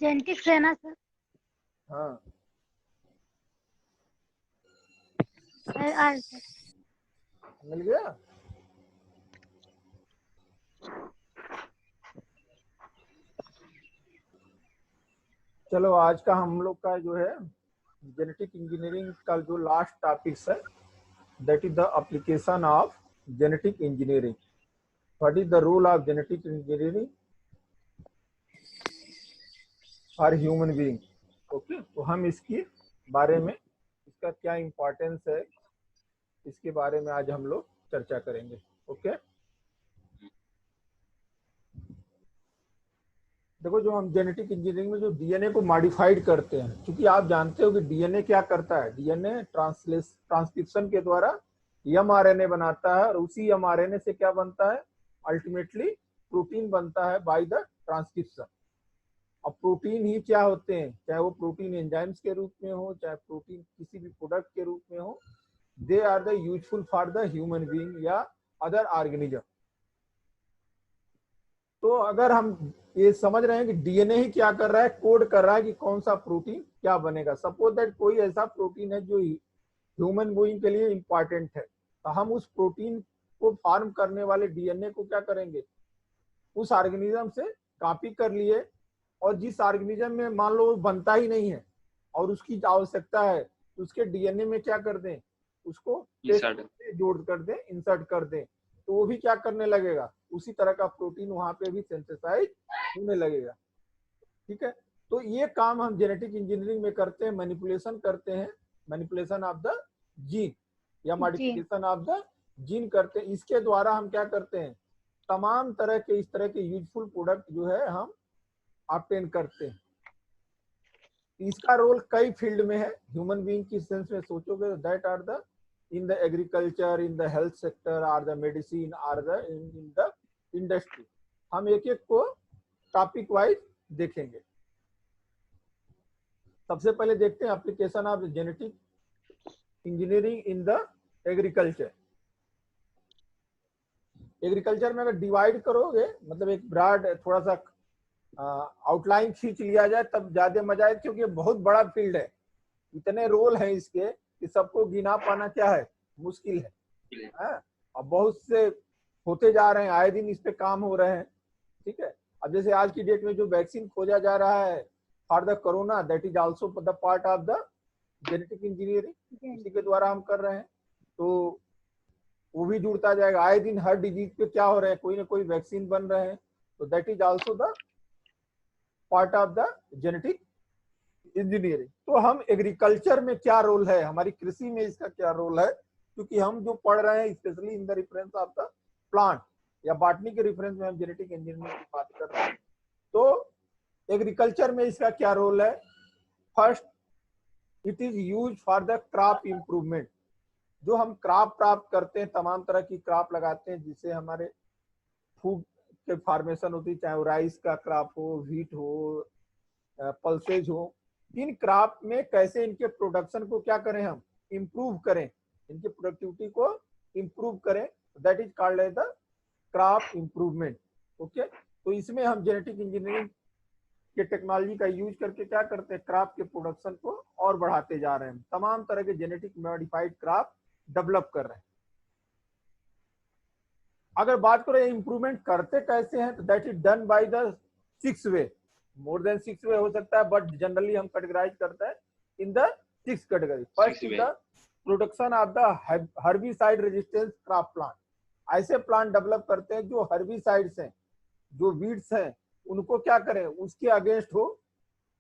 Genetics है ना sir? हाँ सर मिल गया। चलो आज का हम लोग का जो है जेनेटिक इंजीनियरिंग का जो लास्ट टॉपिक्स है, that is the application of genetic engineering. What is the role of genetic engineering for human being. Okay, तो हम इसके बारे में, इसका क्या इम्पोर्टेंस है, इसके बारे में आज हम लोग चर्चा करेंगे। ओके, देखो जो हम जेनेटिक इंजीनियरिंग में जो डीएनए को मॉडिफाइड करते हैं, क्योंकि आप जानते हो कि डीएनए क्या करता है, डीएनए ट्रांसक्रिप्शन के द्वारा एमआरएनए बनाता है, और उसी एमआरएनए से क्या बनता है, अल्टीमेटली प्रोटीन बनता है बाय द ट्रांसक्रिप्शन। अब प्रोटीन ही क्या होते हैं, चाहे वो प्रोटीन एंजाइम्स के रूप में हो, चाहे प्रोटीन किसी भी प्रोडक्ट के रूप में हो, they are the useful for the human being या अदर ऑर्गेनिज्म। तो अगर हम ये समझ रहे हैं कि डीएनए ही क्या कर रहा है, कोड कर रहा है कि कौन सा प्रोटीन क्या बनेगा। सपोज दैट कोई ऐसा प्रोटीन है जो ह्यूमन बीइंग के लिए इंपॉर्टेंट है, तो हम उस प्रोटीन को फॉर्म करने वाले डीएनए को क्या करेंगे, उस ऑर्गेनिज्म से कॉपी कर लिए, और जिस ऑर्गेनिज्म में मान लो बनता ही नहीं है और उसकी आवश्यकता है, तो उसके डीएनए में क्या कर दें, उसको जोड़ कर दें, इंसर्ट कर दें, तो वो भी क्या करने लगेगा, उसी तरह का प्रोटीन वहां पे भी सिंथेसाइज होने लगेगा। ठीक है, तो ये काम हम जेनेटिक इंजीनियरिंग में करते हैं, मैनिपुलेशन करते हैं, मैनिपुलेशन ऑफ द जीन या मॉडिफिकेशन ऑफ द जीन करते हैं। इसके द्वारा हम क्या करते हैं, तमाम तरह के इस तरह के यूजफुल प्रोडक्ट जो है हम ऑब्टेन करते हैं। इसका रोल कई फील्ड में है, ह्यूमन बीइंग की सेंस में सोचोगे, that are the in the agriculture, in the health sector, or the medicine, or the in the industry। हम एक एक को टॉपिक वाइज देखेंगे। सबसे पहले देखते हैं application of genetic engineering in the agriculture. Agriculture में अगर डिवाइड करोगे, मतलब एक ब्रॉड थोड़ा सा आउटलाइन खींच लिया जाए तब ज्यादा मजा आए, क्योंकि बहुत बड़ा फील्ड है, इतने रोल हैं इसके कि सबको गिना पाना क्या है, मुश्किल है। अब बहुत से होते जा रहे हैं, आए दिन इस पे काम हो रहे हैं। ठीक है, अब जैसे आज की डेट में जो वैक्सीन खोजा जा रहा है for the corona, that is also the part of the genetic engineering, इसी के द्वारा हम कर रहे हैं। तो वो भी जुड़ता जाएगा, आए दिन हर डिजीज पे क्या हो रहा है, कोई ना कोई वैक्सीन बन रहे हैं, तो that is also the part of the genetic engineering. तो हम एग्रीकल्चर में क्या रोल है, हमारी कृषि में इसका क्या रोल है, क्योंकि हम जो पढ़ रहे हैं specially in the reference of the plant या बॉटनी के रेफरेंस में हम जेनेटिक इंजीनियरिंग की बात कर रहे हैं। तो एग्रीकल्चर में इसका क्या रोल है, first it is use for the crop improvement. जो हम क्रॉप प्राप्त करते हैं, तमाम तरह की क्रॉप लगाते हैं जिससे हमारे फूड के फॉर्मेशन होती है, चाहे वो राइस का क्रॉप हो, व्हीट हो, पल्सेज हो। इन क्रॉप में कैसे इनके प्रोडक्शन को क्या करें, हम इंप्रूव करें, इनकी प्रोडक्टिविटी को इंप्रूव करें, that is called as the crop improvement. Okay, तो इसमें हम जेनेटिक इंजीनियरिंग के टेक्नोलॉजी का यूज करके क्या करते हैं, क्रॉप के प्रोडक्शन को और बढ़ाते जा रहे हैं, तमाम तरह के जेनेटिक मॉडिफाइड क्रॉप डेवलप कर रहे हैं। अगर बात करें इंप्रूवमेंट करते कैसे हैं, तो that is done by the 6 way. More than 6 वे हो सकता है, बट जनरली हम कैटेगराइज करते हैं in the 6 category. First is the production of the herbicide resistance crop plant. ऐसे प्लांट डेवलप करते हैं जो हर्बिसाइड्स हैं, जो वीड्स हैं, उनको क्या करें, उसके अगेंस्ट हो,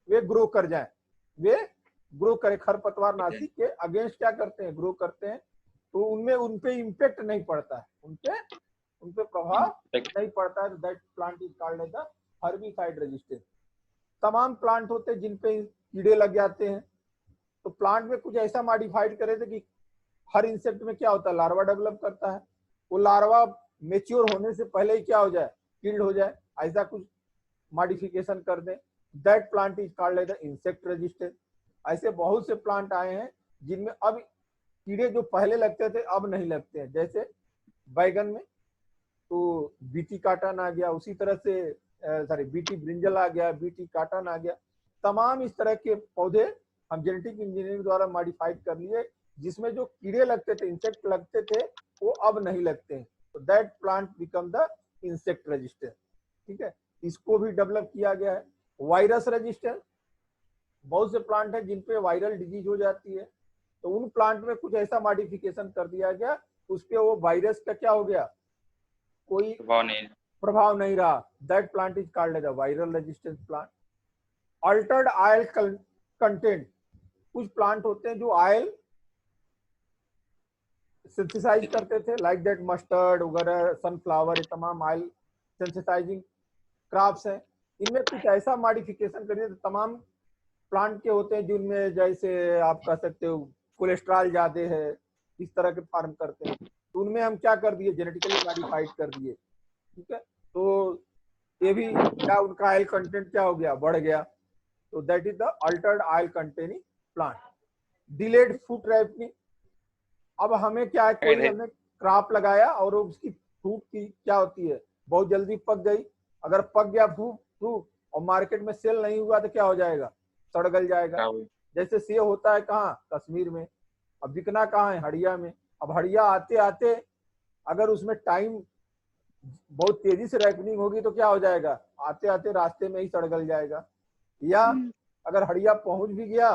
वे ग्रो कर जाए, वे ग्रो करे, खरपतवार नाशी के अगेंस्ट क्या करते हैं, ग्रो करते हैं। तो उनमें उनपे इम्पेक्ट नहीं पड़ता है, उनपे प्रभाव नहीं पड़ता है, that plant is called as the herbicide resistance. तमाम प्लांट होते हैं जिन पे कीड़े लग जाते हैं, तो प्लांट में कुछ ऐसा मॉडिफाइड करे थे कि हर इंसेक्ट में क्या होता है, लार्वा डेवलप करता है, वो लार्वा मेच्योर होने से पहले ही क्या हो जाए, किल्ड हो जाए, ऐसा कुछ मॉडिफिकेशन कर दें, that plant is called as the insect resistance. ऐसे बहुत से प्लांट आए हैं जिनमें अब कीड़े जो पहले लगते थे अब नहीं लगते हैं, जैसे बैगन में तो बीटी काटन आ गया, उसी तरह से बीटी ब्रिंजल आ गया, बीटी काटन आ गया। तमाम इस तरह के पौधे हम जेनेटिक इंजीनियरिंग द्वारा मॉडिफाइड कर लिए, जिसमें जो कीड़े लगते थे, इंसेक्ट लगते थे, वो अब नहीं लगते हैं। तो that plant become the insect resistant. ठीक है, इसको भी डेवलप किया गया है। वायरस रेजिस्टेंस, बहुत से प्लांट है जिन पे वायरल डिजीज हो जाती है, तो उन प्लांट में कुछ ऐसा मॉडिफिकेशन कर दिया गया, उस पे वो वायरस का क्या हो गया, कोई प्रभाव नहीं रहा। That plant is called as a viral resistance plant. Altered oil content, कुछ प्लांट होते हैं जो ऑयल सिंथेसाइज करते थे, लाइक दैट मस्टर्ड वगैरह, सनफ्लावर, ये तमाम ऑयल सिंथेसाइजिंग क्रॉप्स हैं। इनमें कुछ ऐसा मॉडिफिकेशन करिए, तो तमाम प्लांट के होते हैं जिनमें जैसे आप कह सकते हो कोलेस्ट्रॉल ज्यादा है, इस तरह के फार्म करते हैं, तो उनमें हम क्या कर दिए, जेनेटिकली मॉडिफाइड कर दिए। ठीक है, तो ये भी क्या, उनका ऑयल कंटेंट क्या हो गया, बढ़ गया। तो that is the Altered oil containing plant. Delayed fruit ripening, अब हमें क्या है, कोई हमने क्रॉप लगाया और उसकी फ्रूट की क्या होती है, बहुत जल्दी पक गई। अगर पक गया फ्रूट और मार्केट में सेल नहीं हुआ तो क्या हो जाएगा, सड़ गल जाएगा। जैसे सेब होता है कहाँ, कश्मीर में, अब बिकना कहाँ है, हड़िया में। अब हड़िया आते आते अगर उसमें टाइम बहुत तेजी से रैपनिंग होगी तो क्या हो जाएगा, आते आते रास्ते में ही सड़ गल जाएगा। या अगर हड़िया पहुंच भी गया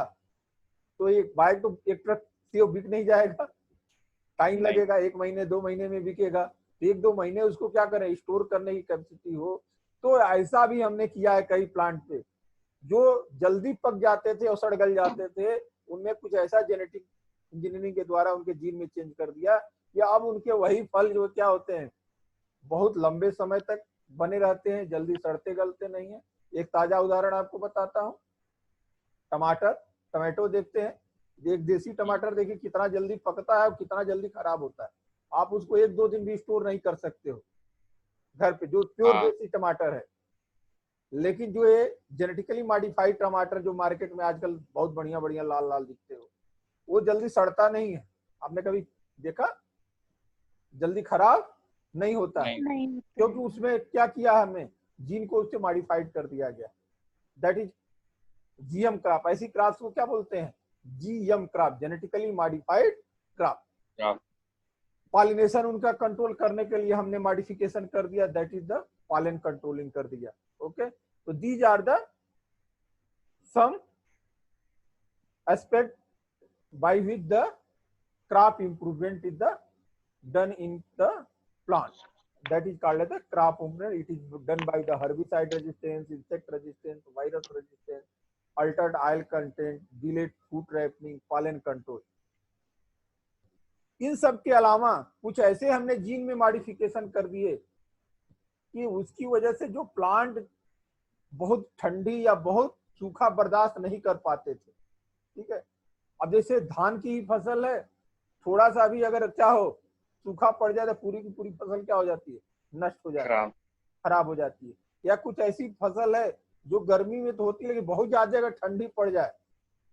तो एक बाइक तो एक ट्रक सेब बिक नहीं जाएगा, टाइम लगेगा, 1 महीने 2 महीने में बिकेगा। 1-2 महीने उसको क्या करें, स्टोर करने की कैपेसिटी हो। तो ऐसा भी हमने किया है कई प्लांट पे, जो जल्दी पक जाते थे और सड़ गल जाते थे, उनमें कुछ ऐसा जेनेटिक इंजीनियरिंग के द्वारा उनके जीन में चेंज कर दिया कि अब उनके वही फल जो क्या होते हैं, बहुत लंबे समय तक बने रहते हैं, जल्दी सड़ते गलते नहीं है। एक ताजा उदाहरण आपको बताता हूँ, टमाटो देखते हैं, एक देसी टमाटर देखिए कितना जल्दी पकता है और कितना जल्दी खराब होता है। आप उसको 1-2 दिन भी स्टोर नहीं कर सकते हो घर पे, जो प्योर देसी टमाटर है। लेकिन जो ये जेनेटिकली मॉडिफाइड टमाटर जो मार्केट में आजकल बहुत बढ़िया बढ़िया लाल लाल दिखते हो, वो जल्दी सड़ता नहीं है। आपने कभी देखा, जल्दी खराब नहीं होता है, क्योंकि उसमें क्या किया हमने, जीन को उससे मॉडिफाइड कर दिया गया। That is GM crop. ऐसी क्रॉप्स को क्या बोलते हैं, GM crop, genetically modified crop. Pollination उनका कंट्रोल करने के लिए हमने मॉडिफिकेशन कर दिया, that is the pollen controlling कर दिया। ओके, तो these are the some aspect by which the crop improvement is the done in the plant, that is called as the crop improvement. It is done by the herbicide resistance, insect resistance, virus resistance, altered oil content, delayed fruit ripening, pollen control। इन सब के अलावा कुछ ऐसे हमने gene में modification कर दिए कि उसकी वजह से जो प्लांट बहुत ठंडी या बहुत सूखा बर्दाश्त नहीं कर पाते थे। ठीक है, अब जैसे धान की फसल है, थोड़ा सा भी अगर क्या हो, सूखा पड़ जाए तो पूरी की पूरी फसल क्या हो जाती है, नष्ट हो जाती है, खराब हो जाती है। या कुछ ऐसी फसल है जो गर्मी में तो होती है, लेकिन बहुत ज्यादा अगर ठंडी पड़ जाए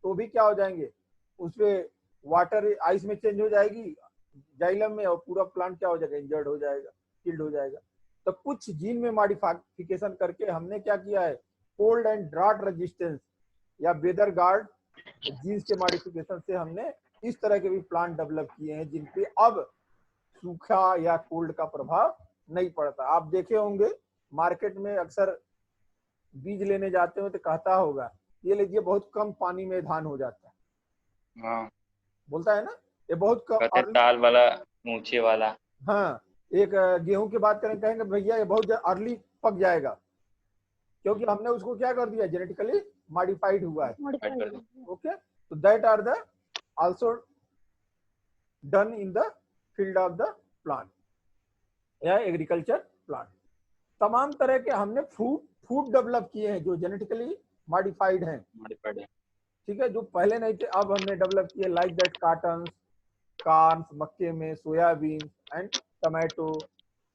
तो भी क्या हो जाएंगे, उसपे वाटर आइस में चेंज हो जाएगी जाइलम में, और पूरा प्लांट क्या हो जाएगा, इंजर्ड हो जाएगा, किल्ड हो जाएगा। तो कुछ जीन में मॉडिफिकेशन करके हमने क्या किया है, कोल्ड एंड ड्राउट रेजिस्टेंस या वेदर गार्ड जीन्स के मॉडिफिकेशन से हमने इस तरह के भी प्लांट डेवलप किए हैं जिनपे अब सूखा या कोल्ड का प्रभाव नहीं पड़ता। आप देखे होंगे मार्केट में अक्सर बीज लेने जाते हो तो कहता होगा, ये लीजिए बहुत कम पानी में धान हो जाता है। हाँ, बोलता है ना, ये बहुत कम ताल वाला, ऊंचे वाला। हाँ, एक गेहूं की बात करें, कहेंगे भैया ये बहुत अर्ली पक जाएगा, क्योंकि हमने उसको क्या कर दिया, जेनेटिकली मॉडिफाइड हुआ है। ओके, तो that are the also done in the field of the plant या एग्रीकल्चर प्लांट। तमाम तरह के हमने फूड डेवलप किए हैं जो जेनेटिकली मॉडिफाइड हैं। ठीक है, जो पहले नहीं थे अब हमने डेवलप किए, लाइक दैट कॉटन, कॉर्न, मक्के में सोयाबीन एंड टमाटो,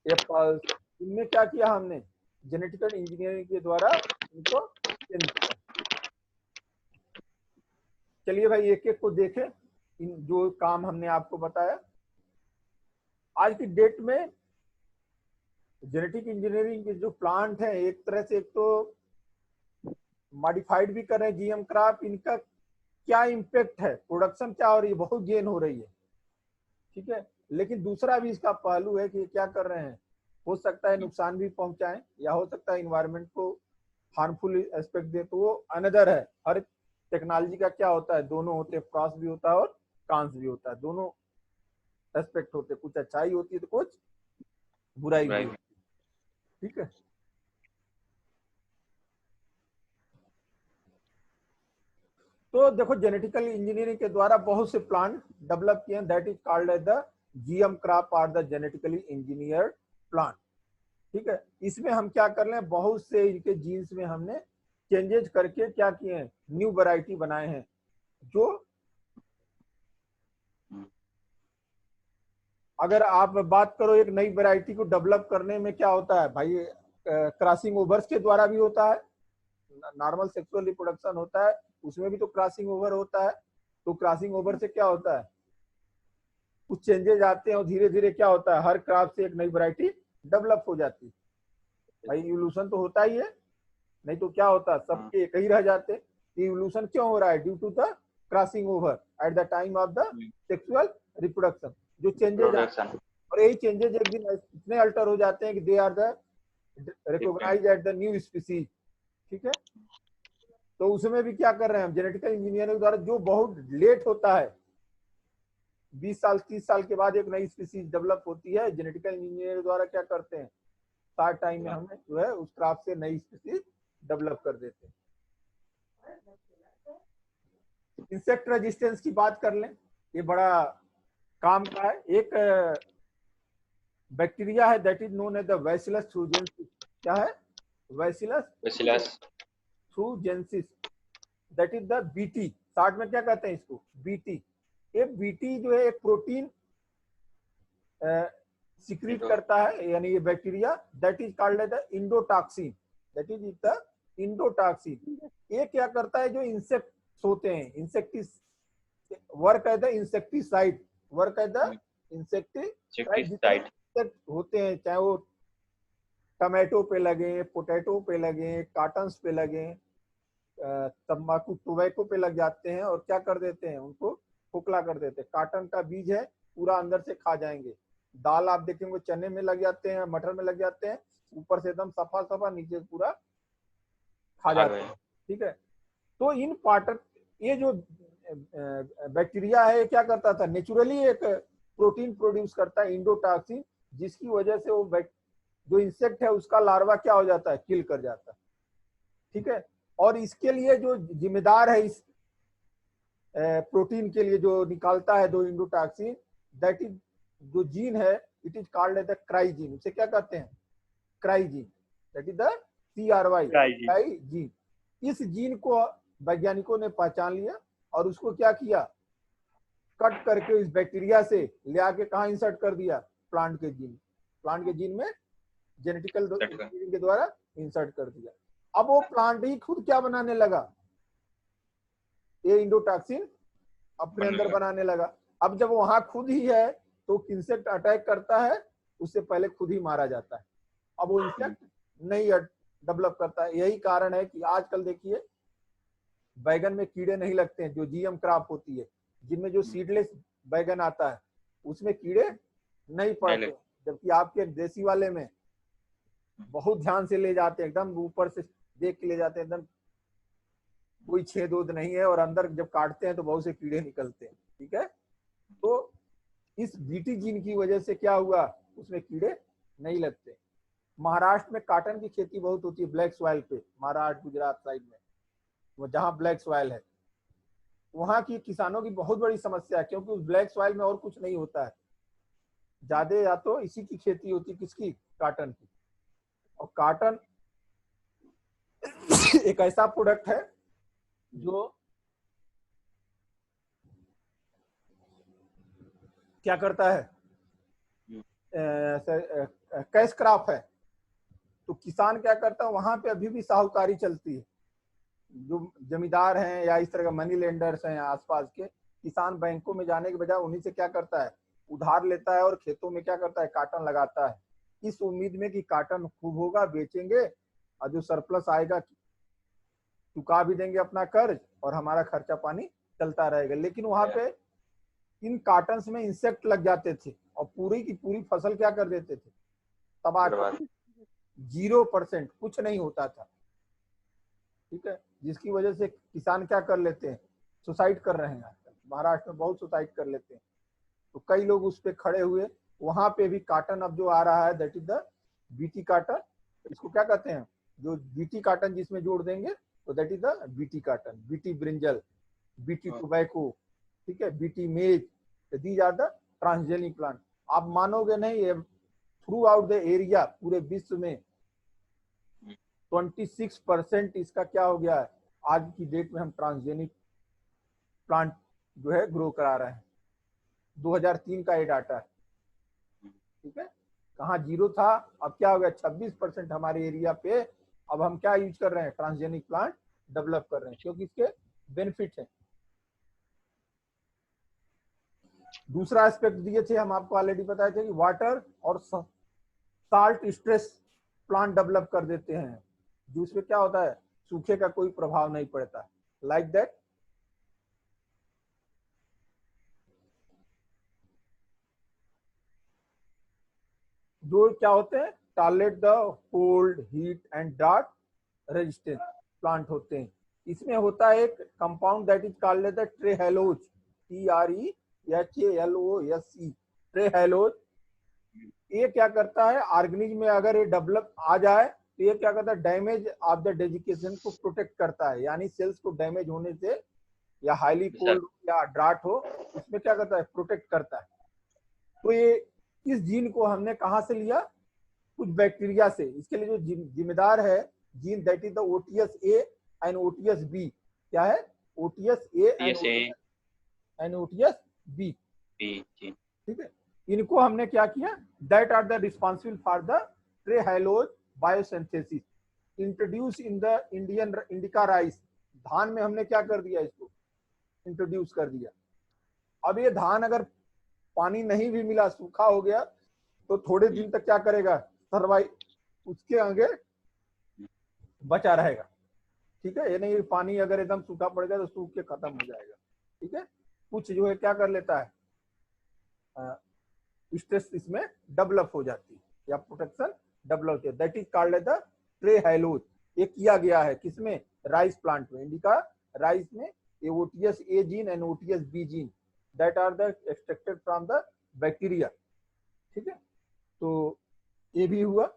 एप्पल्स, इनमें क्या किया हमने, जेनेटिकल इंजीनियरिंग के द्वारा इनको चेंज किया। चलिए भाई एक एक को देखें, इन जो काम हमने आपको बताया। आज की डेट में जेनेटिक इंजीनियरिंग के जो प्लांट है, एक तरह से एक तो मॉडिफाइड भी कर रहे हैं जीएम क्रॉप, इनका क्या इम्पेक्ट है, प्रोडक्शन क्या हो रही है, बहुत गेन हो रही है, ठीक है। लेकिन दूसरा भी इसका पहलू है कि क्या कर रहे हैं, हो सकता है नुकसान भी पहुंचाएं या हो सकता है इन्वायरमेंट को हार्मफुल एस्पेक्ट दे, तो वो अनदर है। हर टेक्नोलॉजी का क्या होता है, दोनों होते हैं, प्रॉस भी होता है और कॉन्स भी होता है, दोनों एस्पेक्ट होते हैं, कुछ अच्छाई होती है तो कुछ बुराई भी होती है, ठीक है। तो देखो जेनेटिकल इंजीनियरिंग के द्वारा बहुत से प्लांट डेवलप किए हैं, that is called as the GM crop or the genetically engineered plant, ठीक है। इसमें हम क्या कर रहे हैं, बहुत से इनके जीन्स में हमने चेंजेस करके क्या किए हैं, न्यू वैरायटी बनाए हैं, जो अगर आप बात करो एक नई वैरायटी को डेवलप करने में क्या होता है भाई, क्रॉसिंग ओवर्स के द्वारा भी होता है, नॉर्मल सेक्सुअल रिप्रोडक्शन होता है, उसमें भी तो क्रॉसिंग ओवर होता है। तो क्रॉसिंग ओवर से क्या होता है, कुछ चेंजेस आते हैं और धीरे धीरे क्या होता है, हर क्रॉप से एक नई वैरायटी डेवलप हो जाती है। भाई इवोल्यूशन तो होता ही है, नहीं तो क्या होता है, सबके एक ही रह जाते। इवोल्यूशन क्यों हो रहा है, due to the crossing over at the time of the sexual reproduction, जो चेंजेज आते हैं, और यही चेंजेस एक दिन इतने अल्टर हो जाते हैं कि they are the recognize at the new species, ठीक है। तो उसमें भी क्या कर रहे हैं हम, जेनेटिकल इंजीनियरिंग द्वारा जो बहुत लेट होता है, 20 साल 30 साल के बाद एक नई स्पीसीज डेवलप होती है, जेनेटिकल इंजीनियर द्वारा क्या करते हैं, शॉर्ट टाइम में हमें जो है उस क्रॉप से नई स्पीसीज डेवलप कर देते हैं। इंसेक्ट रेजिस्टेंस की बात कर लें, ये बड़ा काम का है। एक बैक्टीरिया है that is known as the Bacillus thuringiensis, क्या है, Bacillus thuringiensis, that is the BT, short में क्या कहते हैं इसको, बीटी। ये बीटी जो है एक प्रोटीन सिक्रीट करता है, यानी ये bacteria, that is called the endotoxin, that is the endotoxin. ये क्या करता है, जो इंसेक्ट्स होते हैं, insects work as the insecticide, work as the insecticide, insect होते हैं, चाहे वो टमाटो पे लगे, पोटैटो पे लगे, कॉटन्स पे लगे, तम्बाकू टोबैको पे लग जाते हैं और क्या कर देते हैं, उनको खोखला कर देते हैं। कॉटन का बीज है, पूरा अंदर से खा जाएंगे। दाल आप देखेंगे चने में लग जाते हैं, मटर में लग जाते हैं, ऊपर से एकदम सफा सफा, नीचे पूरा खा जाते हैं, ठीक है। तो इन पार्ट, ये जो बैक्टीरिया है, क्या करता था, नेचुरली एक प्रोटीन प्रोड्यूस करता है इंडोटॉक्सिन, जिसकी वजह से वो जो इंसेक्ट है उसका लार्वा क्या हो जाता है, किल कर जाता है, ठीक है। और इसके लिए जो जिम्मेदार है, इस प्रोटीन के लिए जो निकालता है दो इंडोटॉक्सिन, दैट इज जो जीन है, इट इज कॉल्ड द क्राइजीन, उसे क्या कहते हैं, क्राइजीन, दैट इज द CRY, क्राइजीन। इस जीन को वैज्ञानिकों ने पहचान लिया और उसको क्या किया, कट करके इस बैक्टीरिया से ले आके कहा इंसर्ट कर दिया, प्लांट के जीन में जेनेटिकल इंजीनियरिंग के द्वारा इंसर्ट कर दिया। अब वो प्लांट ही खुद क्या बनाने लगा, ये इंडोटॉक्सिन अपने अंदर बनाने लगा। अब जब वहां खुद ही है तो इंसेक्ट अटैक करता है, उससे पहले खुद ही मारा जाता है। अब वो इंसेक्ट नहीं डेवलप करता है। यही कारण है कि आजकल देखिए बैगन में कीड़े नहीं लगते हैं, जो जीएम क्रॉप होती है, जिनमें जो सीडलेस बैगन आता है उसमें कीड़े नहीं पड़ते, जबकि आपके देसी वाले में बहुत ध्यान से ले जाते हैं, एकदम ऊपर से देख के ले जाते हैं, एकदम कोई छेद ओद नहीं है, और अंदर जब काटते हैं तो बहुत से कीड़े निकलते हैं, ठीक है। तो इस बीटी जीन की वजह से क्या हुआ, उसमें कीड़े नहीं लगते। महाराष्ट्र में काटन की खेती बहुत होती है, ब्लैक सॉइल पे, महाराष्ट्र गुजरात साइड में, वो जहाँ ब्लैक सॉइल है, वहां की किसानों की बहुत बड़ी समस्या है, क्योंकि उस ब्लैक सॉइल में और कुछ नहीं होता है, ज्यादा या तो इसी की खेती होती है, किसकी, काटन की। और काटन एक ऐसा प्रोडक्ट है जो क्या करता है, कैश क्रॉप है। तो किसान क्या करता है, वहां पे अभी भी साहूकारी चलती है, जो जमींदार हैं या इस तरह के मनी लेंडर्स हैं आसपास के, किसान बैंकों में जाने के बजाय उन्हीं से क्या करता है, उधार लेता है और खेतों में क्या करता है, काटन लगाता है, इस उम्मीद में कि काटन खूब होगा, बेचेंगे और जो सरप्लस आएगा चुका भी देंगे अपना कर्ज और हमारा खर्चा पानी चलता रहेगा। लेकिन वहां पे इन कॉटन्स में इंसेक्ट लग जाते थे और पूरी की पूरी फसल क्या कर देते थे, तबाह कर बर्बाद। 0% कुछ नहीं होता था। ठीक है, जिसकी वजह से किसान क्या कर लेते हैं, सुसाइड कर रहे हैं आजकल, महाराष्ट्र में बहुत सुसाइड कर लेते हैं। तो कई लोग उस पे खड़े हुए। वहां पे भी कॉटन अब जो आ रहा है that is the BT cotton, इसको क्या कहते हैं, जो बीटी कॉटन जिसमें जोड़ देंगे तो that is the BT cotton, BT brinjal, BT tobacco, ठीक है, BT maize, these are the transgenic plant. आप मानोगे नहीं, थ्रू आउट द एरिया पूरे विश्व में 26% इसका क्या हो गया है, आज की डेट में हम ट्रांसजेनिक प्लांट जो है ग्रो करा रहे हैं। 2003 का ये डाटा है। ठीक है, कहाँ जीरो था, अब क्या हो गया 26% हमारे एरिया पे। अब हम क्या यूज कर रहे हैं, ट्रांसजेनिक प्लांट डेवलप कर रहे हैं, क्योंकि इसके बेनिफिट है। दूसरा एस्पेक्ट दिए थे हम आपको, ऑलरेडी बताए थे कि वाटर और साल्ट स्ट्रेस प्लांट डेवलप कर देते हैं, जो उसमें क्या होता है, सूखे का कोई प्रभाव नहीं पड़ता, लाइक दैट। जो क्या होते हैं, tolerate the cold, heat and drought resistance plant होते हैं। इसमें होता है एक compound that is called the trehalose, TREHALOSE, trehalose. ये क्या करता है, ऑर्गेनिज्म में अगर ये डेवलप आ जाए तो ये क्या करता है, डैमेज ऑफ द डेजिकेशन को प्रोटेक्ट करता है, यानी सेल्स को डैमेज होने से, या हाईली कोल्ड या ड्राट हो, उसमें क्या करता है, प्रोटेक्ट करता है। तो ये इस जीन को हमने कहां से लिया, कुछ बैक्टीरिया से। इसके लिए जो जिम्मेदार है gene that is the OTS A and OTS B. क्या है, OTS A and OTS B. ठीक है, इनको हमने क्या किया, that are the responsible for the trehalose biosynthesis introduce in the Indian indica rice. धान में हमने क्या कर दिया, इसको इंट्रोड्यूस कर दिया। अब ये धान अगर पानी नहीं भी मिला, सूखा हो गया, तो थोड़े दिन तक क्या करेगा, सर्वाइव, उसके आगे बचा रहेगा। ठीक है, ये नहीं पानी अगर एकदम सूखा पड़ गया तो सूख के खत्म हो जाएगा। ठीक है, कुछ जो है क्या कर लेता है, स्ट्रेस इसमें डेवलप हो जाती है, या प्रोटेक्शन डेवलप होती है, that is called the trehalose. ये किया गया है किसमें, राइस प्लांट में, इंडिका राइस में। ये OTS A gene and OTS B gene that are the extracted from the bacteria. ठीक है, तो ये भी हुआ।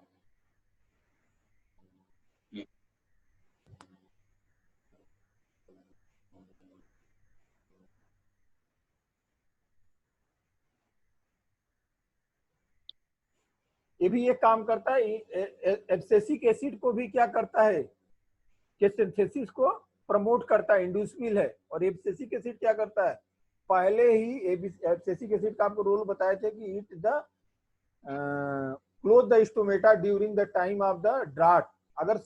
ये भी एक काम करता है, एब्सेसिक एसिड को भी क्या करता है, कि सिंथेसिस को प्रमोट करता है, इंड्यूसिबल है। और एब्सेसिक एसिड क्या करता है, पहले ही एब्सेसिक एसिड का आपको रोल बताए थे कि it the close the stomata during the time of the drought. अगर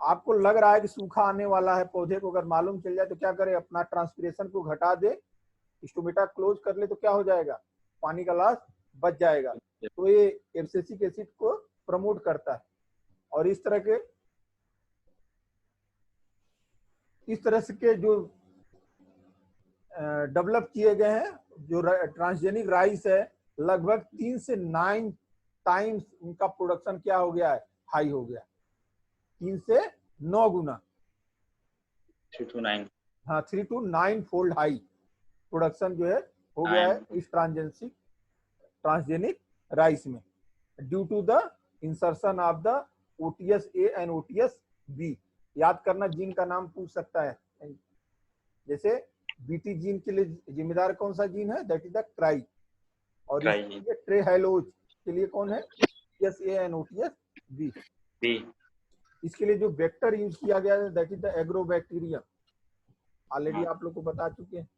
आपको लग रहा है कि सूखा आने वाला है, पौधे को अगर मालूम चल जाए तो क्या करे, अपना ट्रांसपिरेशन को घटा दे, स्टोमेटा क्लोज कर ले, तो क्या हो जाएगा, पानी का लॉस बच जाएगा। तो ये एब्सेसिक एसिड को प्रमोट करता है। और इस तरह के जो डेवलप किए गए हैं, जो ट्रांसजेनिक राइस है, लगभग 3 से 9 टाइम्स उनका प्रोडक्शन क्या हो गया है, हाई हो गया, 3 से 9 गुना, 3 to 9। हाँ 3 to 9 फोल्ड हाई प्रोडक्शन जो है हो गया है इस ट्रांसजेनिक राइस में, due to the insertion of the OTS A and OTS B. याद करना, जीन का नाम पूछ सकता है, जैसे बीटी जीन के लिए जिम्मेदार कौन सा जीन है, दैट इज द क्राई। और इसके ट्रेहेलोज के लिए कौन है, OTS A and OTS B. इसके लिए जो वेक्टर यूज किया गया है that is the agrobacterium, already आप लोग को बता चुके हैं।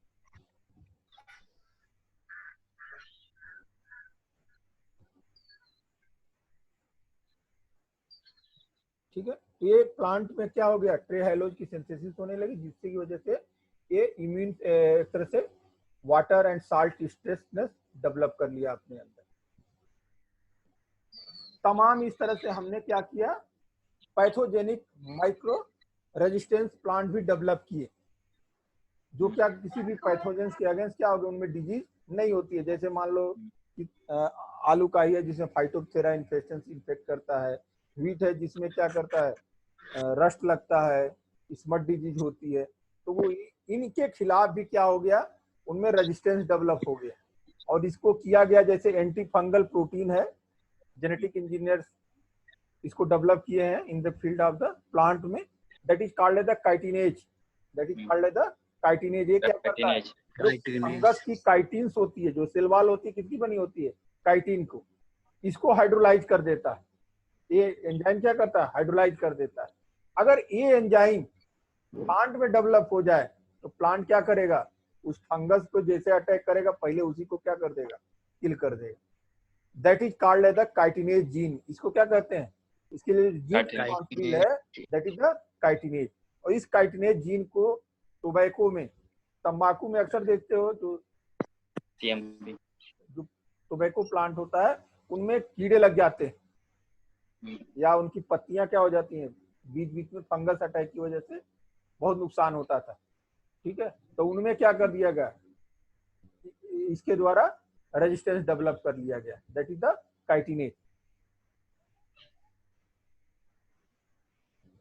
ठीक है, ये प्लांट में क्या हो गया, ट्रेहेलोज की सिंथेसिस होने लगी, जिससे की वजह से ये इम्यून एक तरह से वाटर एंड साल्ट स्ट्रेसनेस डेवलप कर लिया अपने अंदर। तमाम इस तरह से हमने क्या किया, पैथोजेनिक माइक्रो रेजिस्टेंस प्लांट भी डेवलप किए, जो क्या किसी भी पैथोजेंस के अगेंस्ट क्या होगा, उनमें डिजीज नहीं होती है। जैसे मान लो कि आलू का ही है जिसमें फाइटोप्थेरा इन्फेक्शन इन्फेक्ट करता है, व्हीट है जिसमें क्या करता है, रस्ट लगता है, स्मट डिजीज होती है। तो वो इनके खिलाफ भी क्या हो गया, उनमें रेजिस्टेंस डेवलप हो गया। और इसको किया गया, जैसे एंटी फंगल प्रोटीन है, जेनेटिक इंजीनियर्स इसको डेवलप किए हैं in the field of the plant में, that is called the chitinase, that is called the chitinase. ये क्या करता है, जो फंगस की काइटिन्स होती है, जो सेल वॉल होती है, किसकी बनी होती है, काइटिन को, इसको हाइड्रोलाइज कर देता है। ये एंजाइम क्या करता है, हाइड्रोलाइज कर देता है। अगर ये एंजाइम प्लांट में डेवलप हो जाए तो प्लांट क्या करेगा, उस फंगस को जैसे अटैक करेगा पहले उसी को क्या कर देगा, किल कर देगा। That is called as the chitinase gene. इसको क्या कहते हैं, इसके लिए जीन रिस्पॉन्सिबल है, दैट इज द काइटिनेज। और इस काइटिनेज जीन को टोबैको में, तंबाकू में अक्सर देखते हो, जो टोबैको प्लांट होता है उनमें कीड़े लग जाते हैं, या उनकी पत्तियां क्या हो जाती हैं, बीच बीच में फंगस अटैक की वजह से बहुत नुकसान होता था। ठीक है, तो उनमें क्या कर दिया गया, इसके द्वारा रेजिस्टेंस डेवलप कर लिया गया, दैट इज द काइटिनेज।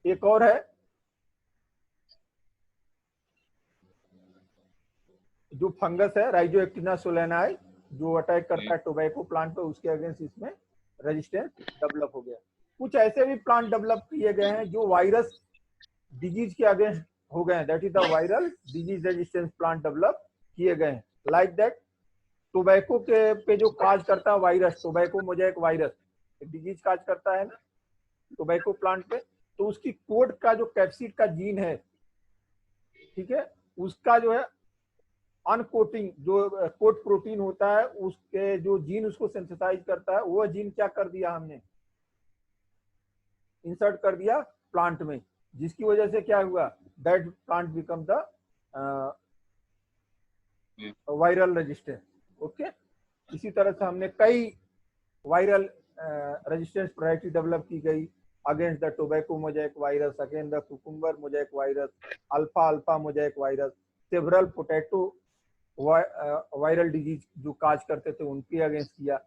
एक और है जो फंगस है, राइजोएक्टिना सोलेनाई, जो अटैक करता है टोबैको प्लांट पे, उसके अगेंस्ट इसमें रेजिस्टेंस डेवलप हो गया। कुछ ऐसे भी प्लांट डेवलप किए गए हैं जो वायरस डिजीज के अगेंस्ट हो गए हैं, that is the viral disease resistance plant develop किए गए हैं। लाइक दैट, टोबैको के पे जो काज करता है वायरस, टोबैको मोज़ेक वायरस एक डिजीज काज करता है ना टोबैको प्लांट पे, तो उसकी कोड का जो कैप्सिड का जीन है, ठीक है, उसका जो है अनकोटिंग जो कोट प्रोटीन होता है, उसके जो जीन उसको सिंथेसाइज करता है, वो जीन क्या कर दिया हमने, इंसर्ट कर दिया प्लांट में, जिसकी वजह से क्या हुआ, that plant become the viral resistance. Okay, इसी तरह से हमने कई वायरल रेजिस्टेंस वैरायटी डेवलप की गई against the tobacco mosaic virus, against the cucumber mosaic virus, alpha mosaic virus, several potato viral disease जो काज करते थे उनके अगेंस्ट किया।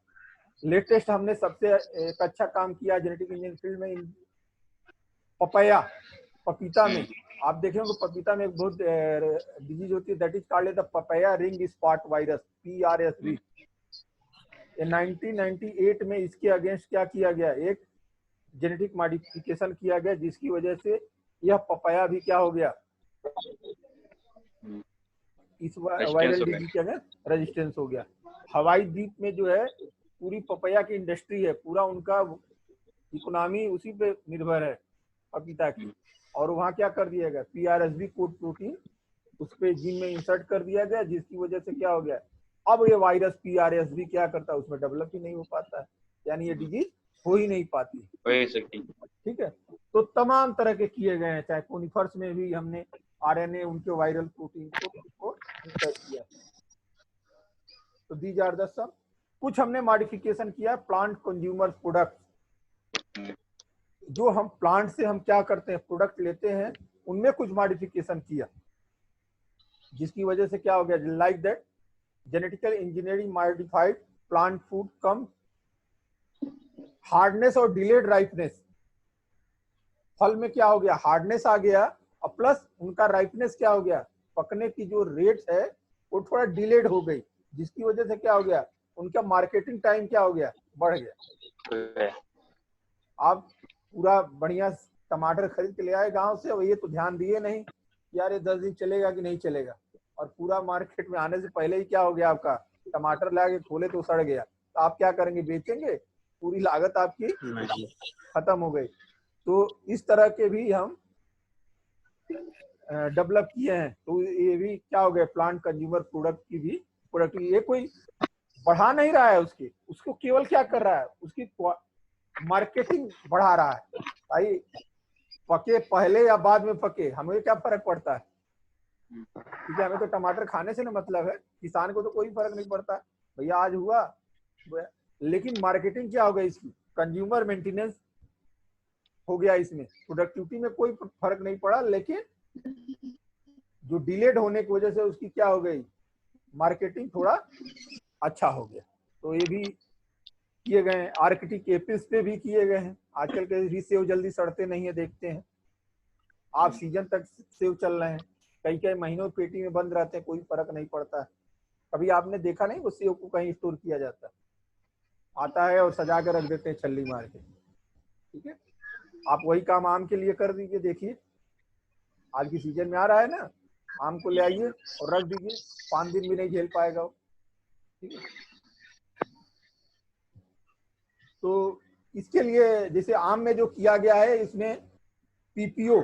लेटेस्ट हमने सबसे एक अच्छा काम किया जेनेटिक इंजीनियरिंग फील्ड में, पपाया, पपीता में आप देखे होंगे, पपीता में एक बहुत डिजीज होती है, that is called the papaya ring spot virus, PRSV। 1998 में इसके अगेंस्ट क्या किया गया, एक जेनेटिक मॉडिफिकेशन किया गया, जिसकी वजह से यह पपाया भी क्या हो गया, इस वायरल डिजीज के अगेंस्ट रेजिस्टेंस हो गया। हवाई द्वीप में जो है पूरी पपाया की इंडस्ट्री है, पूरा उनका इकोनॉमी उसी पे निर्भर है, पपीता की। और वहाँ क्या कर दिया गया, PRSV कोड प्रोटीन उस पे जीन में इंसर्ट कर दिया गया, जिसकी वजह से क्या हो गया, अब ये वायरस PRSV क्या करता है, उसमें डेवलप ही नहीं हो पाता है, यानी ये डिजीज हो ही नहीं पाती, ठीक है। तो तमाम तरह के किए गए हैं, चाहे कोनिफर्स में भी हमने RNA उनके वायरल प्रोटीन को इंसर्ट किया। तो दीज आर द सब, कुछ हमने मॉडिफिकेशन किया प्लांट कंज्यूमर प्रोडक्ट, जो हम प्लांट से हम क्या करते हैं, प्रोडक्ट लेते हैं, उनमें कुछ मॉडिफिकेशन किया, जिसकी वजह से क्या हो गया, like that genetical engineering modified plant food come hardness और डिलेड राइपनेस। फल में क्या हो गया, हार्डनेस आ गया, और प्लस उनका राइपनेस क्या हो गया, पकने की जो रेट है वो थोड़ा डिलेड हो गई, जिसकी वजह से क्या हो गया, उनका मार्केटिंग टाइम क्या हो गया, बढ़ गया। आप पूरा बढ़िया टमाटर खरीद के ले आए गांव से, और ये तो ध्यान दिए नहीं यार ये 10 दिन चलेगा कि नहीं चलेगा, और पूरा मार्केट में आने से पहले ही क्या हो गया, आपका टमाटर ला के खोले तो सड़ गया, तो आप क्या करेंगे, बेचेंगे, पूरी लागत आपकी खत्म हो गई। तो इस तरह के भी हम डेवलप किए हैं। तो ये भी क्या हो गया, प्लांट कंज्यूमर प्रोडक्ट की भी प्रोडक्ट, ये कोई बढ़ा नहीं रहा है उसको केवल क्या कर रहा है, उसकी मार्केटिंग बढ़ा रहा है। भाई पके पहले या बाद में पके, हमें क्या फर्क पड़ता है, क्योंकि हमें तो टमाटर खाने से ना मतलब है, किसान को तो कोई फर्क नहीं पड़ता, भैया आज हुआ। लेकिन मार्केटिंग क्या हो गई इसकी, कंज्यूमर मेंटेनेंस हो गया, इसमें प्रोडक्टिविटी में कोई फर्क नहीं पड़ा, लेकिन जो डिलेड होने की वजह से उसकी क्या हो गई, मार्केटिंग थोड़ा अच्छा हो गया। तो ये भी किए गए हैं, आर्कटिक एपिस पे भी किए गए हैं। आजकल के भी सेव जल्दी सड़ते नहीं है, देखते हैं आप, सीजन तक सेव चल रहे हैं, कई कई महीनों पेटी में बंद रहते हैं, कोई फर्क नहीं पड़ता है। कभी आपने देखा नहीं वो सेव को कहीं स्टोर किया जाता है, आता है और सजा के रख देते हैं छल्ली मार के। ठीक है, आप वही काम आम के लिए कर दीजिए। देखिए आज की सीजन में आ रहा है ना, आम को ले आइए और रख दीजिए, 5 दिन भी नहीं झेल पाएगा वो। ठीक है, तो इसके लिए जैसे आम में जो किया गया है, इसमें PPO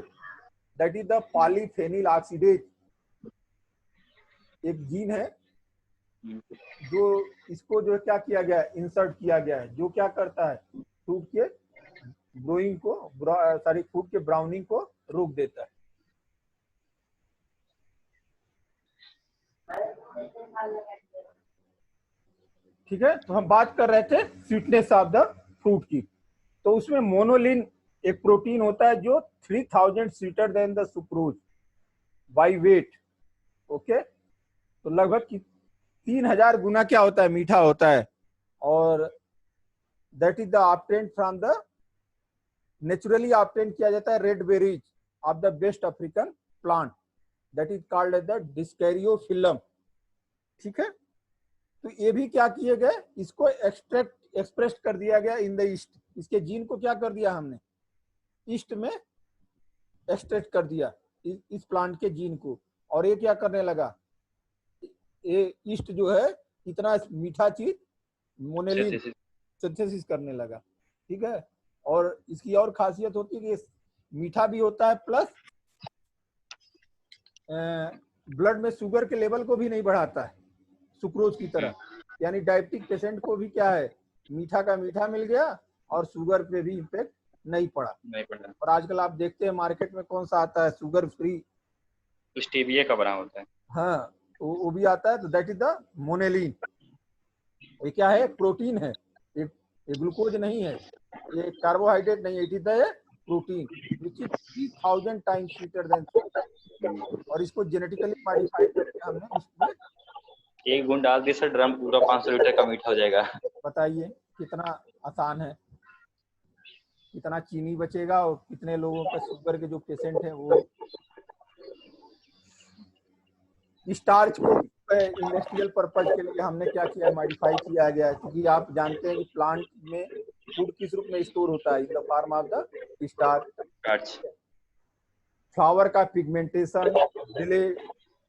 that is the polyphenol oxidase एक जीन है, जो इसको जो क्या किया गया है, इंसर्ट किया गया है, जो क्या करता है फ्रूट के ग्रोइंग को, सॉरी फ्रूट के ब्राउनिंग को रोक देता है। ठीक है, तो हम बात कर रहे थे स्वीटनेस ऑफ द फ्रूट की। तो उसमें मोनोलिन एक प्रोटीन होता है जो 3000 sweeter than the sucrose by weight. Okay, तो लगभग 3000 गुना क्या होता है, मीठा होता है। और that is the obtain from the, naturally obtain किया जाता है red berries of the West African plant that is called as the Dioscoreophyllum. ठीक है, तो ये भी क्या किए गए, इसको एक्सप्रेस कर दिया गया इन द ईस्ट। इसके जीन को क्या कर दिया हमने, ईस्ट में एक्सट्रैक्ट कर दिया इस प्लांट के जीन को। और ये क्या करने लगा, ये ईस्ट जो है इतना मीठा चीज मोनेलिन सिंथेसिस करने लगा। ठीक है, और इसकी और खासियत होती है कि मीठा भी होता है, प्लस ब्लड में शुगर के लेवल को भी नहीं बढ़ाता है सुक्रोज की तरह। यानी डायबिटिक पेशेंट को भी क्या है, मीठा का मीठा मिल गया और शुगर पे भी इम्पेक्ट नहीं पड़ा। और आजकल आप देखते हैं मार्केट में कौन सा आता है, शुगर फ्री स्टीविया का बना होता है। हाँ, वो भी आता है। तो दैट इज द मोनेलिन। ये क्या है, प्रोटीन है, ये ग्लूकोज नहीं है, ये कार्बोहाइड्रेट नहीं है, it is the protein which is 3000 times sweeter than sugar. और इसको जेनेटिकली मॉडिफाइड करके हमने उसमें एक बूंद डाल दिए सर, ड्रम पूरा 500 लीटर का मीठा हो जाएगा। बताइए कितना आसान है, कितना चीनी बचेगा, और कितने लोगों का शुगर के जो पेशेंट है वो। स्टार्च को इंडस्ट्रियल पर्पज के लिए हमने क्या किया, मॉडिफाई किया गया है, क्योंकि आप जानते हैं कि प्लांट में फूड किस रूप में स्टोर होता है, in the form of the starch. Flower का पिगमेंटेशन, डिले,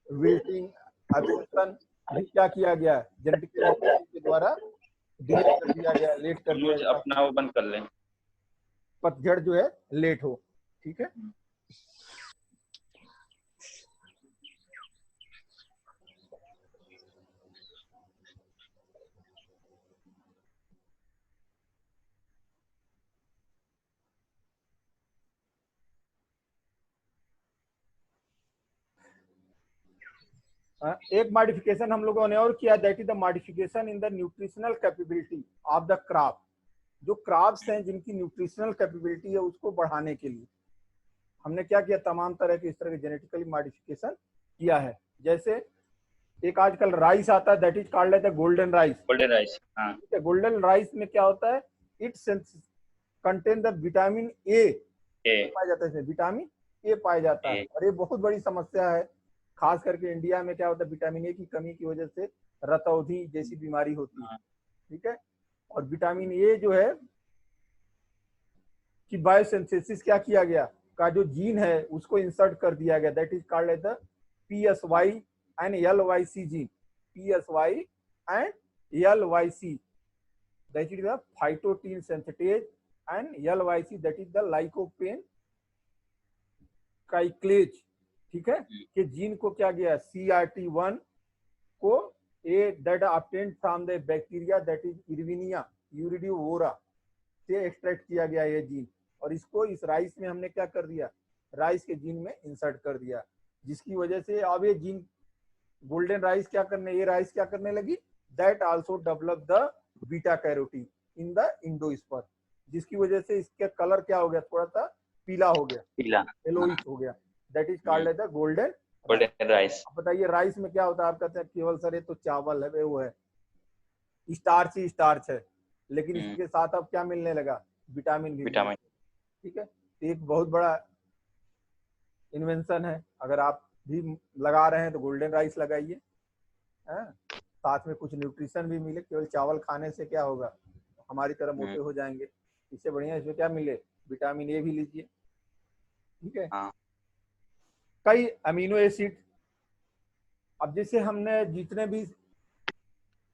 विल्टिंग, एब्सॉर्प्शन भी क्या किया गया, जेनेटिक के द्वारा डिले कर दिया गया, लेट कर दिया गया। अपना वो बंद कर लें, पतझड़ जो है लेट हो। ठीक है, एक मॉडिफिकेशन हम लोगों ने और किया, that is the modification in the nutritional capability of the crop. जो क्रॉप्स हैं जिनकी न्यूट्रिशनल कैपेबिलिटी है उसको बढ़ाने के लिए हमने क्या किया, तमाम तरह के इस तरह के जेनेटिकली मॉडिफिकेशन किया है। जैसे एक आजकल राइस आता है, that is called as the golden rice. Golden rice, हाँ। गोल्डन राइस में क्या होता है, it contain the vitamin A पाया जाता है, विटामिन ए पाया जाता है। और ये बहुत बड़ी समस्या है, खास करके इंडिया में क्या होता है, विटामिन ए की कमी की वजह से रतौंधी जैसी बीमारी होती है। ठीक है, और विटामिन ए जो है कि बायोसिंथेसिस क्या किया गया, का जो जीन है उसको इंसर्ट कर दिया गया, that is called as the PSY and LYC gene. PSY and LYC that is the phytoene synthetase and LYC that is the lycopene cyclase. ठीक है, कि जीन को क्या गया, CRT1 को that obtained from the bacteria that is Erwinia uredovora से extract किया गया ये जीन। और इसको इस राइस में हमने क्या कर दिया, राइस के जीन में इंसर्ट कर दिया, जिसकी वजह से अब ये जीन गोल्डन राइस क्या करने, ये राइस क्या करने लगी, that also develop the beta carotene in the endosperm, जिसकी वजह से इसका कलर क्या हो गया, थोड़ा सा पीला हो गया, पीला, येलोइश हो गया, that is called as the golden. Golden rice. अब बताइए राइस में क्या होता है, आप कहते हैं केवल सर ये तो चावल है, वो है, स्टार्च ही स्टार्च है, लेकिन इसके साथ अब क्या मिलने लगा, विटामिन भी मिलने विटामिन। लगा। ठीक है, तो एक बहुत बड़ा इन्वेंशन है। अगर आप भी लगा रहे हैं तो गोल्डन राइस लगाइए, साथ में कुछ न्यूट्रिशन भी मिले। केवल चावल खाने से क्या होगा, हमारी तरह मोटे हो जाएंगे, इससे बढ़िया इसमें क्या मिले, विटामिन ए भी लीजिए। ठीक है, कई अमीनो एसिड, अब जैसे हमने जितने भी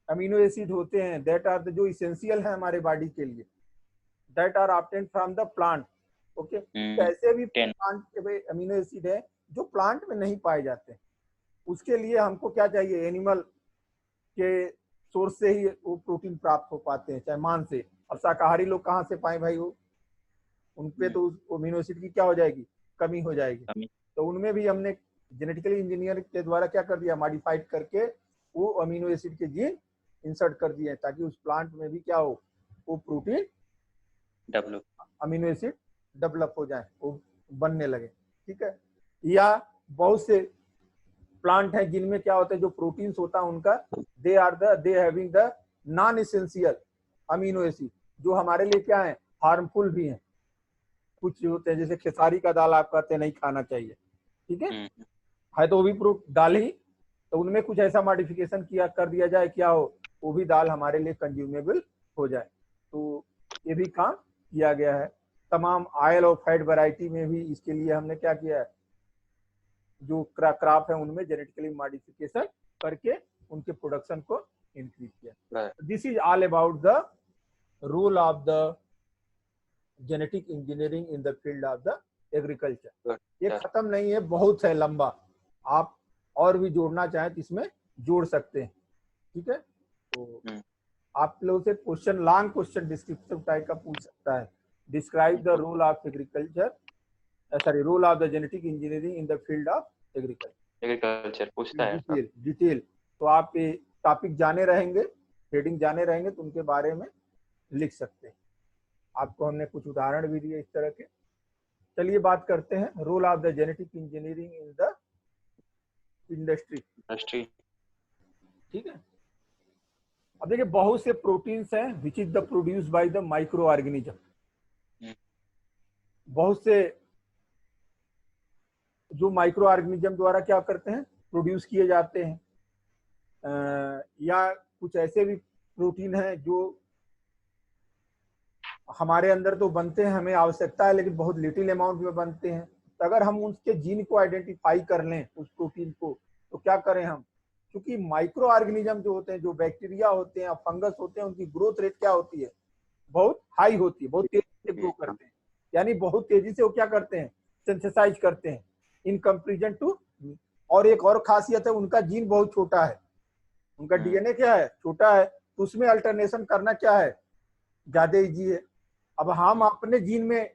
अमीनो एसिड होते हैं दैट आर जो इसेंशियल है हमारे बॉडी के लिए, that are obtain from the plant. Okay, ऐसे भी प्लांट के अमीनो एसिड है जो प्लांट में नहीं पाए जाते, उसके लिए हमको क्या चाहिए, एनिमल के सोर्स से ही वो प्रोटीन प्राप्त हो पाते हैं, चाहे मांस से। अब शाकाहारी लोग कहाँ से पाए भाई, वो उनपे तो अमीनो एसिड की क्या हो जाएगी, कमी हो जाएगी। तो उनमें भी हमने जेनेटिकली इंजीनियर के द्वारा क्या कर दिया, मॉडिफाइड करके वो अमीनो एसिड के जीन इंसर्ट कर दिए ताकि उस प्लांट में भी क्या हो, वो protein develop, amino acid develop हो जाए, वो बनने लगे। ठीक है, या बहुत से प्लांट है जिनमें क्या होता है, जो प्रोटीन्स होता है उनका, they having the non essential amino acid, जो हमारे लिए क्या है, हार्मफुल भी है। कुछ होते हैं जैसे खेसारी का दाल आप कहते हैं नहीं खाना चाहिए, ठीक है तो वो भी प्रूफ दाल ही, तो उनमें कुछ ऐसा मॉडिफिकेशन किया कर दिया जाए, क्या हो, वो भी दाल हमारे लिए कंज्यूमेबल हो जाए। तो ये भी काम किया गया है। तमाम ऑयल और फैट वैरायटी में भी इसके लिए हमने क्या किया है, जो क्रॉप है उनमें जेनेटिकली मॉडिफिकेशन करके उनके प्रोडक्शन को इंक्रीज किया। This is all about the role of the genetic engineering in the field of the agriculture. ये खत्म नहीं है, बहुत है लंबा, आप और भी जोड़ना चाहें तो इसमें जोड़ सकते हैं। ठीक है, तो आप लोगों से question, long question descriptive type का पूछ सकता है, describe the role of agriculture, sorry role of the genetic engineering in the field of agriculture पूछता है डिटेल। तो आप ये टॉपिक जाने रहेंगे, हेडिंग जाने रहेंगे तो उनके बारे में लिख सकते हैं। आपको हमने कुछ उदाहरण भी दिए इस तरह के। चलिए बात करते हैं role of the genetic engineering in the industry. ठीक है, अब देखिए बहुत से प्रोटीन्स हैं which is the produce by the microorganism. बहुत से जो माइक्रो ऑर्गेनिज्म द्वारा क्या करते हैं, प्रोड्यूस किए जाते हैं, या कुछ ऐसे भी प्रोटीन हैं जो हमारे अंदर तो बनते हैं, हमें आवश्यकता है लेकिन बहुत लिटिल अमाउंट में बनते हैं। तो अगर हम उसके जीन को आइडेंटिफाई कर लें उस प्रोटीन को, तो क्या करें हम, क्योंकि माइक्रो ऑर्गेनिज्म जो होते हैं, जो बैक्टीरिया होते हैं, फंगस होते हैं, उनकी ग्रोथ रेट क्या होती है, बहुत हाई होती है, बहुत तेजी से ग्रो करते हैं, यानी बहुत तेजी से वो क्या करते हैं, सिंथेसाइज करते हैं इन कंपेरिजन टू। और एक और खासियत है, उनका जीन बहुत छोटा है, उनका डीएनए क्या है, छोटा है, तो उसमें अल्टरनेशन करना क्या है, ज्यादा इजी है। अब हम अपने जीन में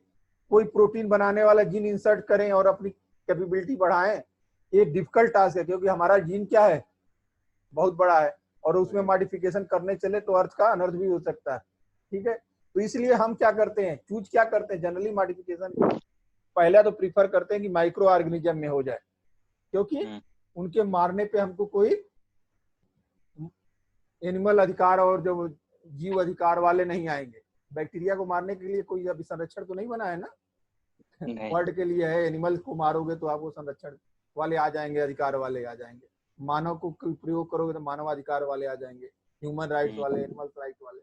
कोई प्रोटीन बनाने वाला जीन इंसर्ट करें और अपनी कैपेबिलिटी बढ़ाएं, ये डिफिकल्ट टास्क है, क्योंकि हमारा जीन क्या है, बहुत बड़ा है, और उसमें मॉडिफिकेशन करने चले तो अर्थ का अनर्थ भी हो सकता है। ठीक है, तो इसलिए हम क्या करते हैं, चूज क्या करते हैं, जनरली मॉडिफिकेशन पहले तो प्रीफर करते हैं कि माइक्रो ऑर्गेनिज्म में हो जाए, क्योंकि उनके मारने पे हमको कोई एनिमल अधिकार और जो जीव अधिकार वाले नहीं आएंगे। बैक्टीरिया को मारने के लिए कोई अभी संरक्षण तो नहीं बना है ना, बर्ड के लिए है, एनिमल को मारोगे तो आपको संरक्षण वाले आ जाएंगे, अधिकार वाले आ जाएंगे। मानव को प्रयोग करोगे तो मानव अधिकार वाले आ जाएंगे, ह्यूमन राइट्स वाले, एनिमल राइट्स वाले,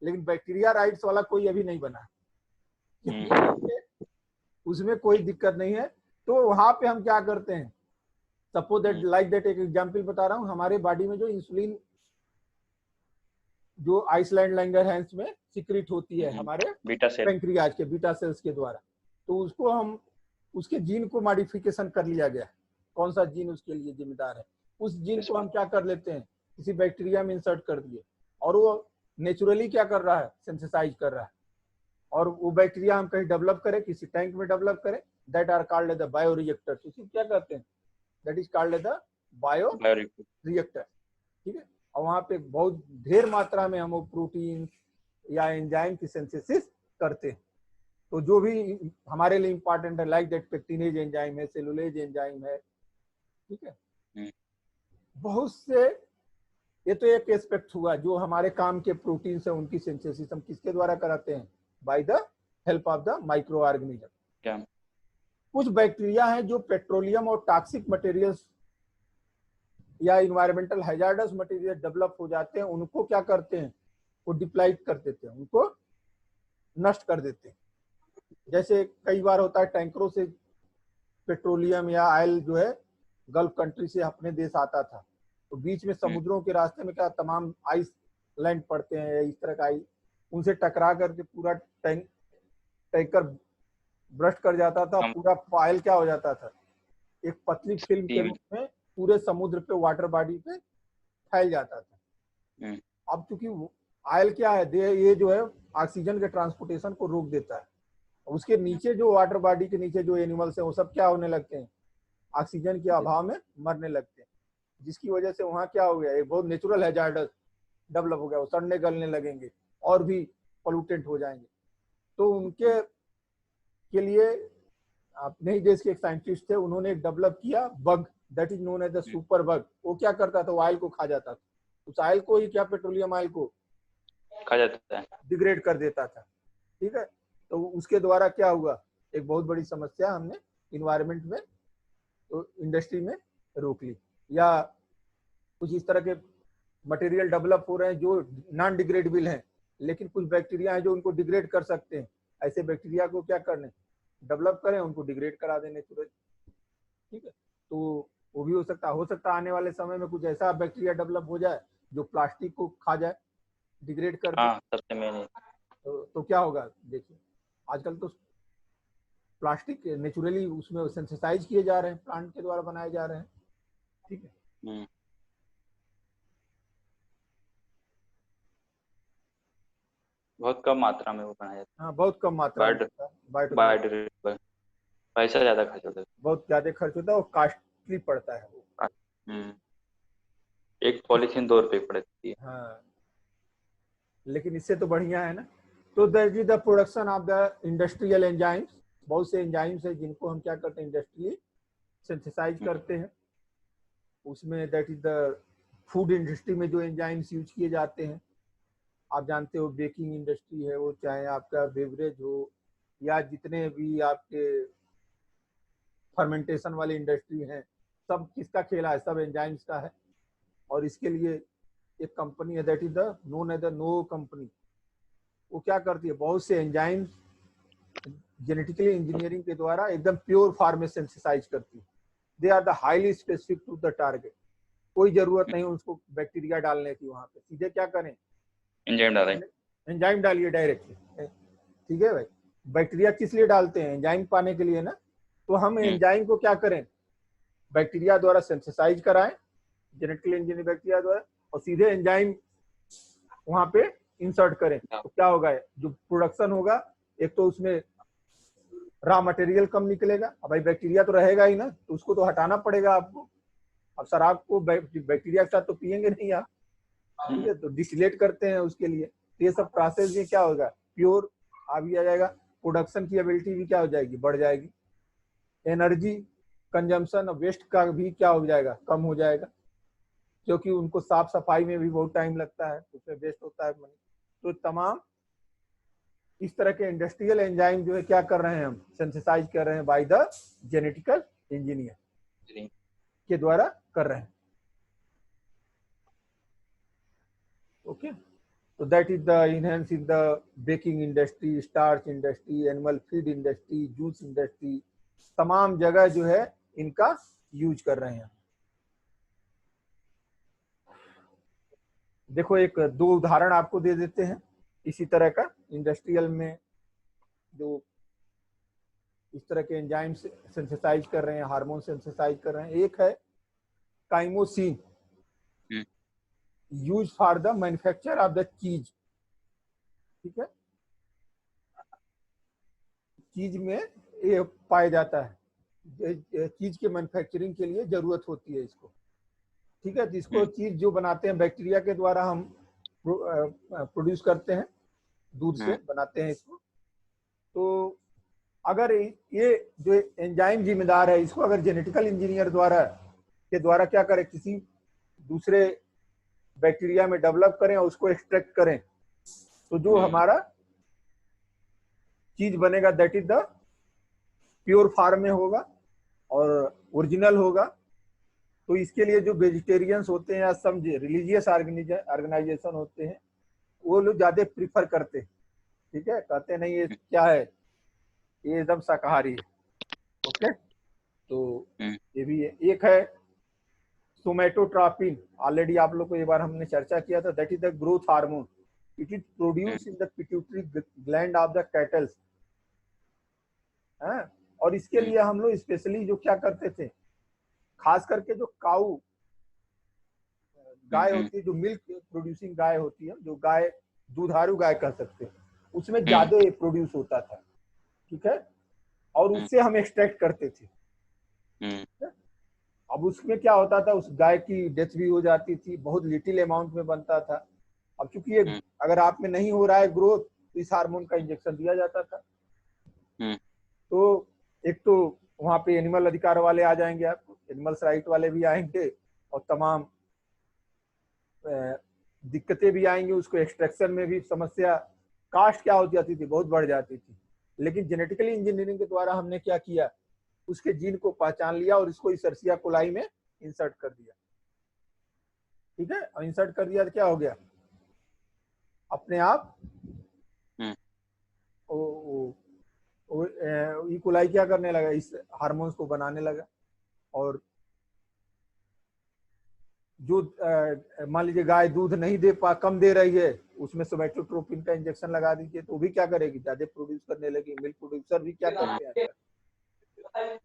लेकिन बैक्टीरिया राइट्स वाला कोई अभी नहीं बना, उसमें कोई दिक्कत नहीं है। तो वहां पे हम क्या करते हैं, सपोज दैट लाइक दैट, एक एग्जांपल बता रहा हूँ, हमारे बॉडी में जो इंसुलिन जो आइसलैंड लैंगरहैंस में सिक्रिट होती है हमारे पैंक्रियाज के बीटा सेल्स के द्वारा, तो उसको हम उसके जीन को मॉडिफिकेशन कर लिया गया, कौन सा जीन उसके लिए जिम्मेदार है, उस जीन को हम क्या कर लेते हैं, किसी बैक्टीरिया में इंसर्ट कर दिए, और वो नेचुरली क्या कर रहा है, सिंथेसाइज कर रहा है, और वो बैक्टीरिया हम कहीं डेवलप करें, किसी टैंक में डेवलप करें, that are called the bioreactor. उसी क्या कहते हैं, that is called the bioreactor. ठीक है, और वहां पे बहुत ढेर मात्रा में हम प्रोटीन या एंजाइम की सिंथेसिस करते हैं। तो जो भी हमारे लिए इंपॉर्टेंट है, लाइक दैट पेक्टिनेज एंजाइम है, सेलुलेज एंजाइम है, ठीक है। बहुत से, ये तो एक एस्पेक्ट हुआ जो हमारे काम के प्रोटीन से उनकी सिंथेसिस हम किसके द्वारा कराते हैं, by the help of the micro organism. कुछ बैक्टीरिया हैं जो पेट्रोलियम और टॉक्सिक मटेरियल्स या इन्वायरमेंटल हैजार्डस मटेरियल डेवलप हो जाते हैं, उनको क्या करते हैं, वो डिप्लाइट कर देते हैं, उनको नष्ट कर देते हैं। जैसे कई बार होता है टैंकरों से पेट्रोलियम या ऑयल जो है गल्फ कंट्री से अपने देश आता था, तो बीच में समुद्रों के रास्ते में क्या तमाम आइस लैंड पड़ते हैं, इस तरह का आइस, उनसे टकरा करके पूरा टैंकर ब्रस्ट कर जाता था, पूरा ऑयल क्या हो जाता था, एक पतली फिल्म के रूप में पूरे समुद्र पे, वाटर बॉडी पे फैल जाता था। अब चूंकि ऑयल क्या है, ये जो है ऑक्सीजन के ट्रांसपोर्टेशन को रोक देता है, उसके नीचे जो वाटर बॉडी के नीचे जो एनिमल्स हैं वो सब क्या होने लगते हैं, ऑक्सीजन के अभाव में मरने लगते हैं, जिसकी वजह से वहाँ क्या हो गया, एक बहुत नेचुरल हैजार्डस डेवलप हो गया, वो सड़ने गलने लगेंगे और भी पोल्यूटेंट हो जाएंगे। तो उनके के लिए अपने ही देश के एक साइंटिस्ट थे, उन्होंने एक डेवलप किया bug, that is known as the superbug. वो क्या करता था, ऑयल को खा जाता था, उस ऑयल को ही, क्या पेट्रोलियम ऑयल को खा जाता है, डिग्रेड कर देता था, ठीक है। तो उसके द्वारा क्या हुआ, एक बहुत बड़ी समस्या हमने इन्वायरमेंट में, तो इंडस्ट्री में रोक ली। या कुछ इस तरह के मटेरियल डेवलप हो रहे हैं जो नॉन डिग्रेडेबल हैं, लेकिन कुछ बैक्टीरिया हैं जो उनको डिग्रेड कर सकते हैं, ऐसे बैक्टीरिया को क्या करने, डेवलप करें, उनको डिग्रेड करा देने तुरंत, ठीक है। तो वो भी हो सकता आने वाले समय में कुछ ऐसा बैक्टीरिया डेवलप हो जाए जो प्लास्टिक को खा जाए, डिग्रेड कर दे। सबसे मेन तो क्या होगा, देखिए आजकल तो प्लास्टिक नेचुरली उसमें सिंथेसाइज किए जा रहे हैं, प्लांट के द्वारा बनाए जा रहे हैं, ठीक है। बहुत कम मात्रा में वो बनाया जाता है। हाँ, बहुत कम मात्रा में, बायोडिग्रेडेबल, पैसा ज्यादा खर्च होता है, बहुत ज्यादा खर्च होता है और कॉस्टली पड़ता है वो। एक पॉलीथीन 2 रुपए पड़ती है। हाँ, लेकिन इससे तो बढ़िया है ना। तो that is the production of the industrial enzymes. बहुत से एंजाइम्स है जिनको हम क्या करते हैं, इंडस्ट्रियली सिंथेसाइज करते हैं। उसमें that is the food industry में जो एंजाइम्स यूज किए जाते हैं, आप जानते हो बेकिंग इंडस्ट्री है वो, चाहे आपका बेवरेज हो या जितने भी आपके फर्मेंटेशन वाली इंडस्ट्री है, सब किसका खेला है, सब एंजाइम्स का है। और इसके लिए एक कंपनी है that is the known as the no company. वो क्या करती है, बहुत से एंजाइम्स जेनेटिकली इंजीनियरिंग के द्वारा एकदम प्योर फॉर्म में सिंथेसाइज करती है। They are the highly specific to the target. कोई जरूरत नहीं उसको बैक्टीरिया डालने की, वहां पे सीधे क्या करें, एंजाइम डालिए डायरेक्टली, ठीक है भाई। बैक्टीरिया किस लिए डालते हैं, एंजाइम पाने के लिए ना। तो हम एंजाइम को क्या करें, बैक्टीरिया द्वारा सिंथेसाइज कराएं, जेनेटिकली इंजीनियर बैक्टीरिया द्वारा, और सीधे एंजाइम वहां पे इंसर्ट करें। तो क्या होगा, जो प्रोडक्शन होगा, एक तो उसमें रॉ मटेरियल कम निकलेगा। अब भाई बैक्टीरिया तो रहेगा ही ना, तो उसको तो हटाना पड़ेगा आपको। अब शराब को बैक्टीरिया के साथ तो पियेंगे नहीं आप, ठीक है, तो डिस्टिलेट करते हैं उसके लिए। तो ये सब प्रोसेस में क्या होगा, प्योर आ भी आ जाएगा, प्रोडक्शन की एबिलिटी भी क्या हो जाएगी, बढ़ जाएगी। एनर्जी कंजम्पशन और वेस्ट का भी क्या हो जाएगा, कम हो जाएगा, क्योंकि उनको साफ सफाई में भी बहुत टाइम लगता है, उसमें वेस्ट होता है मनी। तो तमाम इस तरह के इंडस्ट्रियल एंजाइम जो है क्या कर रहे हैं, हम सिंथेसाइज कर रहे हैं बाय द जेनेटिकल इंजीनियर के द्वारा कर रहे हैं। ओके, तो that is the enhance in the baking industry, starch industry, animal feed industry, juice industry, तमाम जगह जो है इनका यूज कर रहे हैं। देखो एक दो उदाहरण आपको दे देते हैं इसी तरह का, इंडस्ट्रियल में जो इस तरह के एंजाइम सिंथेसाइज कर रहे हैं, हार्मोन सिंथेसाइज कर रहे हैं। एक है chymosin, use for the manufacture of the चीज, ठीक है। चीज में ये पाया जाता है, चीज के मैन्युफैक्चरिंग के लिए जरूरत होती है इसको, ठीक है। जिसको चीज जो बनाते हैं बैक्टीरिया के द्वारा हम प्रोड्यूस करते हैं, दूध से बनाते हैं इसको। अगर ये जो एंजाइम जिम्मेदार है, इसको अगर जेनेटिकल इंजीनियर द्वारा क्या करें, किसी दूसरे बैक्टीरिया में डेवलप करें और उसको एक्सट्रैक्ट करें, तो जो हमारा चीज बनेगा that is the pure form में होगा और ओरिजिनल होगा। तो इसके लिए जो वेजिटेरियंस होते हैं या सम रिलीजियस ऑर्गेनाइजेशन होते हैं, वो लोग ज्यादा प्रीफर करते हैं। ठीक है, कहते नहीं ये क्या है, ये एकदम शाकाहारी है। ओके, तो ये भी है। एक है सोमेटोट्रॉपिन, ऑलरेडी आप लोग को एक बार हमने चर्चा किया था, that is the growth hormone, it is produce in the pituitary gland of the kettles. और इसके लिए हम लोग स्पेशली जो क्या करते थे, खास करके जो काऊ गाय होती है, जो मिल्क प्रोड्यूसिंग गाय होती है, जो गाय दुधारू गाय कह सकते हैं, उसमें ज्यादा प्रोड्यूस होता था। ठीक है, और उससे हम एक्सट्रैक्ट करते थे। अब उसमें क्या होता था, उस गाय की डेथ भी हो जाती थी, बहुत लिटिल अमाउंट में बनता था। अब चूंकि ये अगर आप में नहीं हो रहा है ग्रोथ, तो इस हार्मोन का इंजेक्शन दिया जाता था। तो एक तो वहां पे एनिमल अधिकार वाले आ जाएंगे, आपको एनिमल्स राइट वाले भी आएंगे, और तमाम दिक्कतें भी आएंगी। उसको एक्सट्रैक्शन में भी समस्या, कास्ट क्या हो जाती थी, बहुत बढ़ जाती थी। लेकिन जेनेटिकली इंजीनियरिंग के द्वारा हमने क्या किया, उसके जीन को पहचान लिया और इसको इसेर्सिया कोलाई में इंसर्ट कर दिया। ठीक है, और इंसर्ट कर दिया तो क्या हो गया, अपने आप ई कोलाई क्या करने लगा, इस हार्मोन्स को बनाने लगा। और जो मान लीजिए गाय दूध नहीं कम दे रही है, उसमें सोमेटोट्रोपिन का इंजेक्शन लगा दीजिए, तो भी क्या करेगी, ज्यादा प्रोड्यूस करने लगी। मिल्क प्रोड्यूसर भी क्या करते हैं,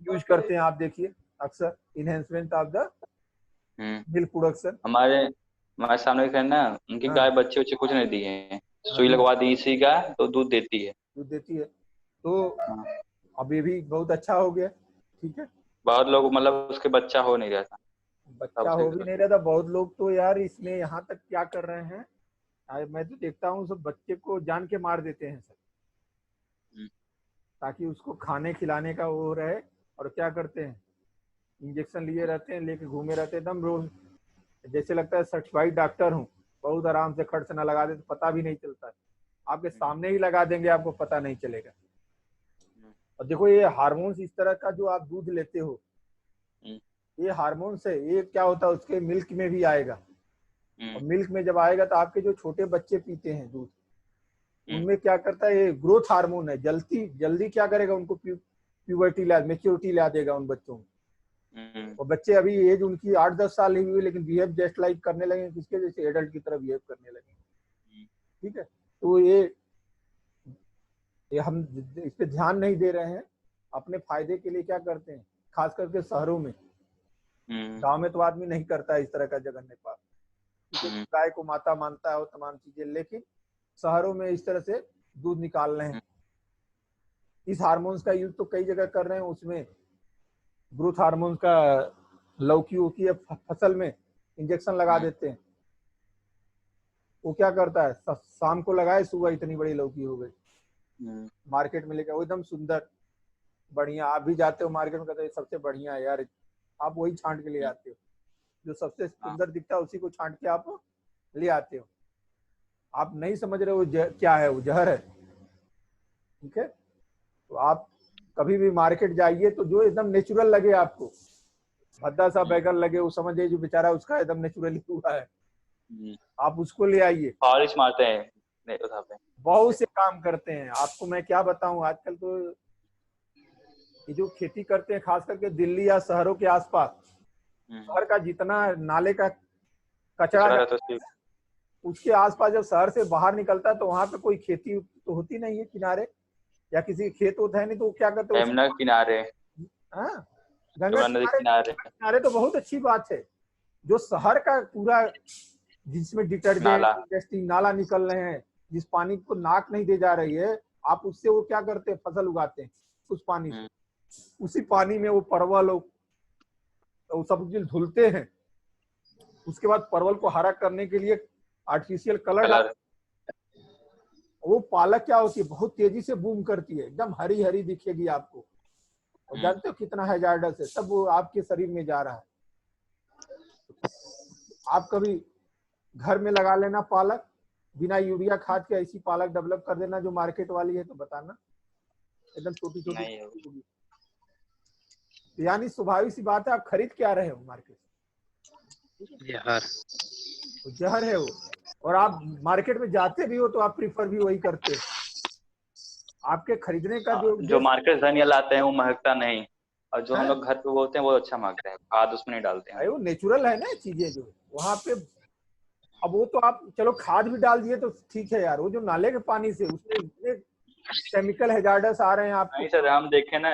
यूज करते हैं, आप देखिए अक्सर enhancement of the milk production. हमारे सामने एक है ना, उनकी गाय बच्चे बच्चे कुछ नहीं दिए हैं, सुई लगवा दी इसी गाय तो दूध देती है। तो अब ये भी बहुत अच्छा हो गया। ठीक है, बहुत लोग मतलब उसके बच्चा हो नहीं रहा था, बच्चा हो भी नहीं रहा था। बहुत लोग तो यार इसमें यहाँ तक क्या कर रहे हैं, मैं तो देखता हूँ सब बच्चे को जान के मार देते हैं सब, ताकि उसको खाने खिलाने का वो रहे। और क्या करते हैं, इंजेक्शन लिए रहते हैं, लेके घूमे रहते हैं एकदम रोज, जैसे लगता है सर्टिफाइड डॉक्टर हूँ। बहुत आराम से खर्च न लगा दे तो पता भी नहीं चलता है, आपके सामने ही लगा देंगे, आपको पता नहीं चलेगा। और देखो ये हार्मोन्स इस तरह का जो आप दूध लेते हो, ये हार्मोन्स है, ये क्या होता है उसके मिल्क में भी आएगा। और मिल्क में जब आएगा तो आपके जो छोटे बच्चे पीते हैं दूध, उनमें क्या करता है, ये ग्रोथ हार्मोन है, जल्दी क्या करेगा, उनको प्यूबर्टी मेच्योरिटी ला देगा उन बच्चों में। और बच्चे अभी एज उनकी 8-10 साल ही हुई, लेकिन बिहेव जस्ट लाइक करने लगे, किसके जैसे एडल्ट की तरह बिहेव करने लगे। ठीक है, तो ये हम इस पे ध्यान नहीं दे रहे हैं, अपने फायदे के लिए क्या करते हैं, खास करके शहरों में। गांव में तो आदमी नहीं करता है इस तरह का जघन्य पाप, गाय को माता मानता है और तमाम चीजें, लेकिन शहरों में इस तरह से दूध निकाल रहे हैं। इस हार्मोन्स का यूज तो कई जगह कर रहे हैं, उसमें ग्रोथ हार्मोन का लौकी होती है फसल में इंजेक्शन लगा देते हैं। वो क्या करता है, शाम को लगाए, सुबह इतनी बड़ी लौकी हो गई, मार्केट में लेकर, वो एकदम सुंदर बढ़िया। आप भी जाते हो मार्केट में, कहते हैं सबसे बढ़िया है यार, आप वही छांट के ले आते हो, जो सबसे सुंदर दिखता है उसी को छांट के आप ले आते हो। आप नहीं समझ रहे हो क्या है, वो जहर है। ठीक है, तो आप कभी भी मार्केट जाइए तो जो एकदम नेचुरल लगे आपको, भद्दा सा बैगन लगे, वो समझिए जो बेचारा उसका एकदम नेचुरली हुआ है, आप उसको ले आइए। पॉलिश मारते हैं, बहुत से काम करते हैं, आपको मैं क्या बताऊं। आजकल तो ये जो खेती करते हैं, खास करके दिल्ली या शहरों के आसपास, शहर का जितना नाले का कचरा उसके आसपास जब शहर से बाहर निकलता है, तो वहां पे कोई खेती तो होती नहीं है किनारे, या किसी खेत होता है नहीं, तो क्या करते हैं किनारे, गंगा किनारे तो बहुत अच्छी बात है। जो शहर का पूरा, जिसमें डिटर्जेंट इंडस्ट्री नाला निकल रहे हैं, जिस पानी को नाक नहीं दे जा रही है, आप उससे वो क्या करते हैं, फसल उगाते हैं उस पानी से। उसी पानी में वो परवल और सब चीज धुलते हैं, उसके बाद परवल को हरा करने के लिए आर्टिफिशियल कलर वो पालक क्या होती है, बहुत तेजी से बूम करती है, एकदम हरी हरी दिखेगी आपको, और जानते हो कितना हैजार्डस है, सब वो आपके शरीर में जा रहा है। आप कभी घर में लगा लेना पालक, बिना यूरिया खाद के ऐसी पालक डेवलप कर देना जो मार्केट वाली है, तो बताना, एकदम छोटी छोटी नहीं होगी। यानी स्वाभाविक सी बात है, आप खरीद क्या रहे हो मार्केट से, जहर। तो जहर है वो। और आप मार्केट में जाते भी हो तो आप प्रीफर भी वही करते हो। आपके खरीदने का जो जो उद्देश्य मार्केट से धनिया लाते हैं वो महकता नहीं, और जो हम है, लोग घर पे बोलते हैं वो अच्छा महकता है, खाद उसमें नहीं डालते हैं हम अरे वो लोग। नेचुरल है ना चीजें जो वहां पे। अब वो तो आप चलो खाद भी डाल दिए तो ठीक है यार, वो जो नाले के पानी से उसमें इतने केमिकल हैजार्डस आ रहे हैं आपको। नहीं सर, हम देखे ना,